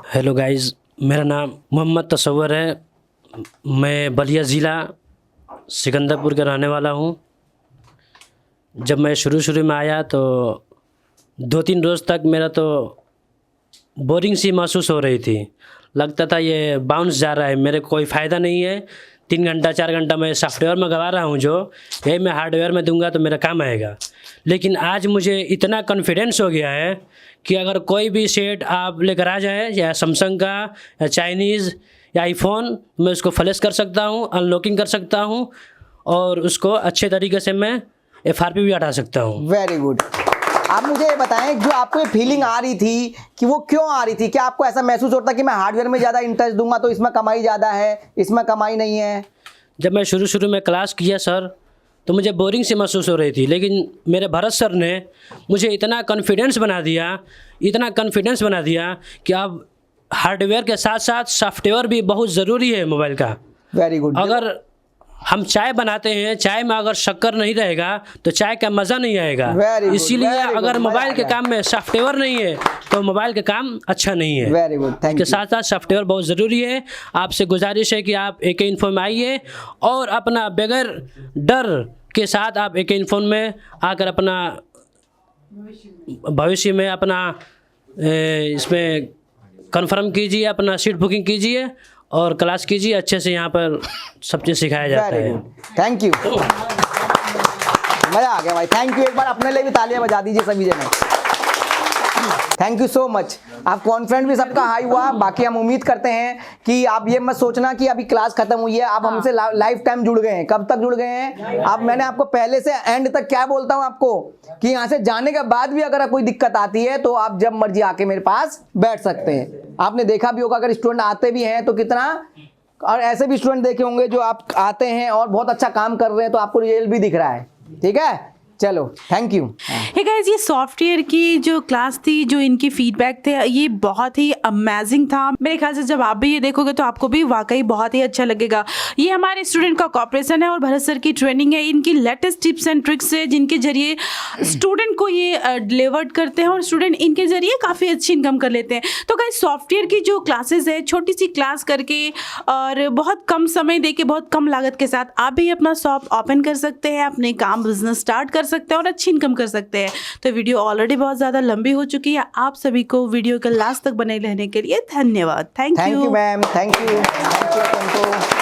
Hello guys, मेरा नाम मोहम्मद तसव्वुर है, मैं बलिया ज़िला सिकंदरपुर का रहने वाला हूँ। जब मैं शुरू में आया तो 2-3 रोज़ तक मेरा तो बोरिंग सी महसूस हो रही थी, लगता था ये बाउंस जा रहा है, मेरे कोई फ़ायदा नहीं है। 3 घंटा 4 घंटा मैं सॉफ्टवेयर में गवा रहा हूँ, जो यही मैं हार्डवेयर में दूंगा तो मेरा काम आएगा। लेकिन आज मुझे इतना कॉन्फिडेंस हो गया है कि अगर कोई भी सेट आप लेकर आ जाए, या सैमसंग का या चाइनीज़ या आईफोन, मैं उसको फ्लैश कर सकता हूँ, अनलॉकिंग कर सकता हूँ और उसको अच्छे तरीके से मैं FRP भी हटा सकता हूँ। Very good. आप मुझे ये बताएं, जो आपको ये फीलिंग आ रही थी कि वो क्यों आ रही थी? क्या आपको ऐसा महसूस होता कि मैं हार्डवेयर में ज़्यादा इंटरेस्ट दूंगा तो इसमें कमाई ज़्यादा है, इसमें कमाई नहीं है? जब मैं शुरू में क्लास किया सर, तो मुझे बोरिंग सी महसूस हो रही थी, लेकिन मेरे भरत सर ने मुझे इतना कॉन्फिडेंस बना दिया कि अब हार्डवेयर के साथ साथ सॉफ्टवेयर भी बहुत ज़रूरी है मोबाइल का। Very good. अगर हम चाय बनाते हैं, चाय में अगर शक्कर नहीं रहेगा तो चाय का मज़ा नहीं आएगा। इसीलिए अगर मोबाइल के काम में सॉफ्टवेयर नहीं है तो मोबाइल का काम अच्छा नहीं है। Very good, thank you. इसके साथ साथ सॉफ्टवेयर बहुत ज़रूरी है। आपसे गुजारिश है कि आप AK इन्फो में आइए और अपना बगैर डर के साथ आप AK इन्फो में आकर अपना भविष्य में अपना इसमें कन्फर्म कीजिए, अपना सीट बुकिंग कीजिए और क्लास कीजिए। अच्छे से यहाँ पर सब चीज़ सिखाया जाता है। थैंक यू, मज़ा आ गया भाई, थैंक यू। एक बार अपने लिए भी तालियां बजा दीजिए सभी जने। Thank you so much. आप कॉन्फिडेंस भी सबका हाई हुआ। बाकी हम उम्मीद करते हैं कि आप ये मत सोचना कि अभी क्लास खत्म हुई है, आप हमसे लाइफ टाइम जुड़ गए हैं। कब तक जुड़ गए हैं? अब मैंने आपको पहले से एंड तक क्या बोलता हूँ आपको, कि यहाँ से जाने के बाद भी अगर कोई दिक्कत आती है तो आप जब मर्जी आके मेरे पास बैठ सकते हैं। आपने देखा भी होगा, अगर स्टूडेंट आते भी हैं तो कितना, और ऐसे भी स्टूडेंट देखे होंगे जो आप आते हैं और बहुत अच्छा काम कर रहे हैं, तो आपको रिजल्ट भी दिख रहा है। ठीक है, चलो थैंक यू। हे गाइस, ये सॉफ्टवेयर की जो क्लास थी, जो इनकी फीडबैक थे, ये बहुत ही अमेजिंग था। मेरे ख्याल से जब आप भी ये देखोगे तो आपको भी वाकई बहुत ही अच्छा लगेगा। ये हमारे स्टूडेंट का कॉपरेशन है और भरत सर की ट्रेनिंग है। इनकी लेटेस्ट टिप्स एंड ट्रिक्स है जिनके जरिए स्टूडेंट को ये डिलीवर्ड करते हैं और स्टूडेंट इनके जरिए काफ़ी अच्छी इनकम कर लेते हैं। तो गाइस, सॉफ्टवेयर की जो क्लासेज है, छोटी सी क्लास करके और बहुत कम समय दे के, बहुत कम लागत के साथ आप भी अपना शॉप ओपन कर सकते हैं, अपने काम बिजनेस स्टार्ट कर सकते हैं और अच्छी इनकम कर सकते हैं। तो वीडियो ऑलरेडी बहुत ज़्यादा लंबी हो चुकी है। आप सभी को वीडियो के लास्ट तक बने रहने के लिए धन्यवाद। Thank you ma'am, thank you.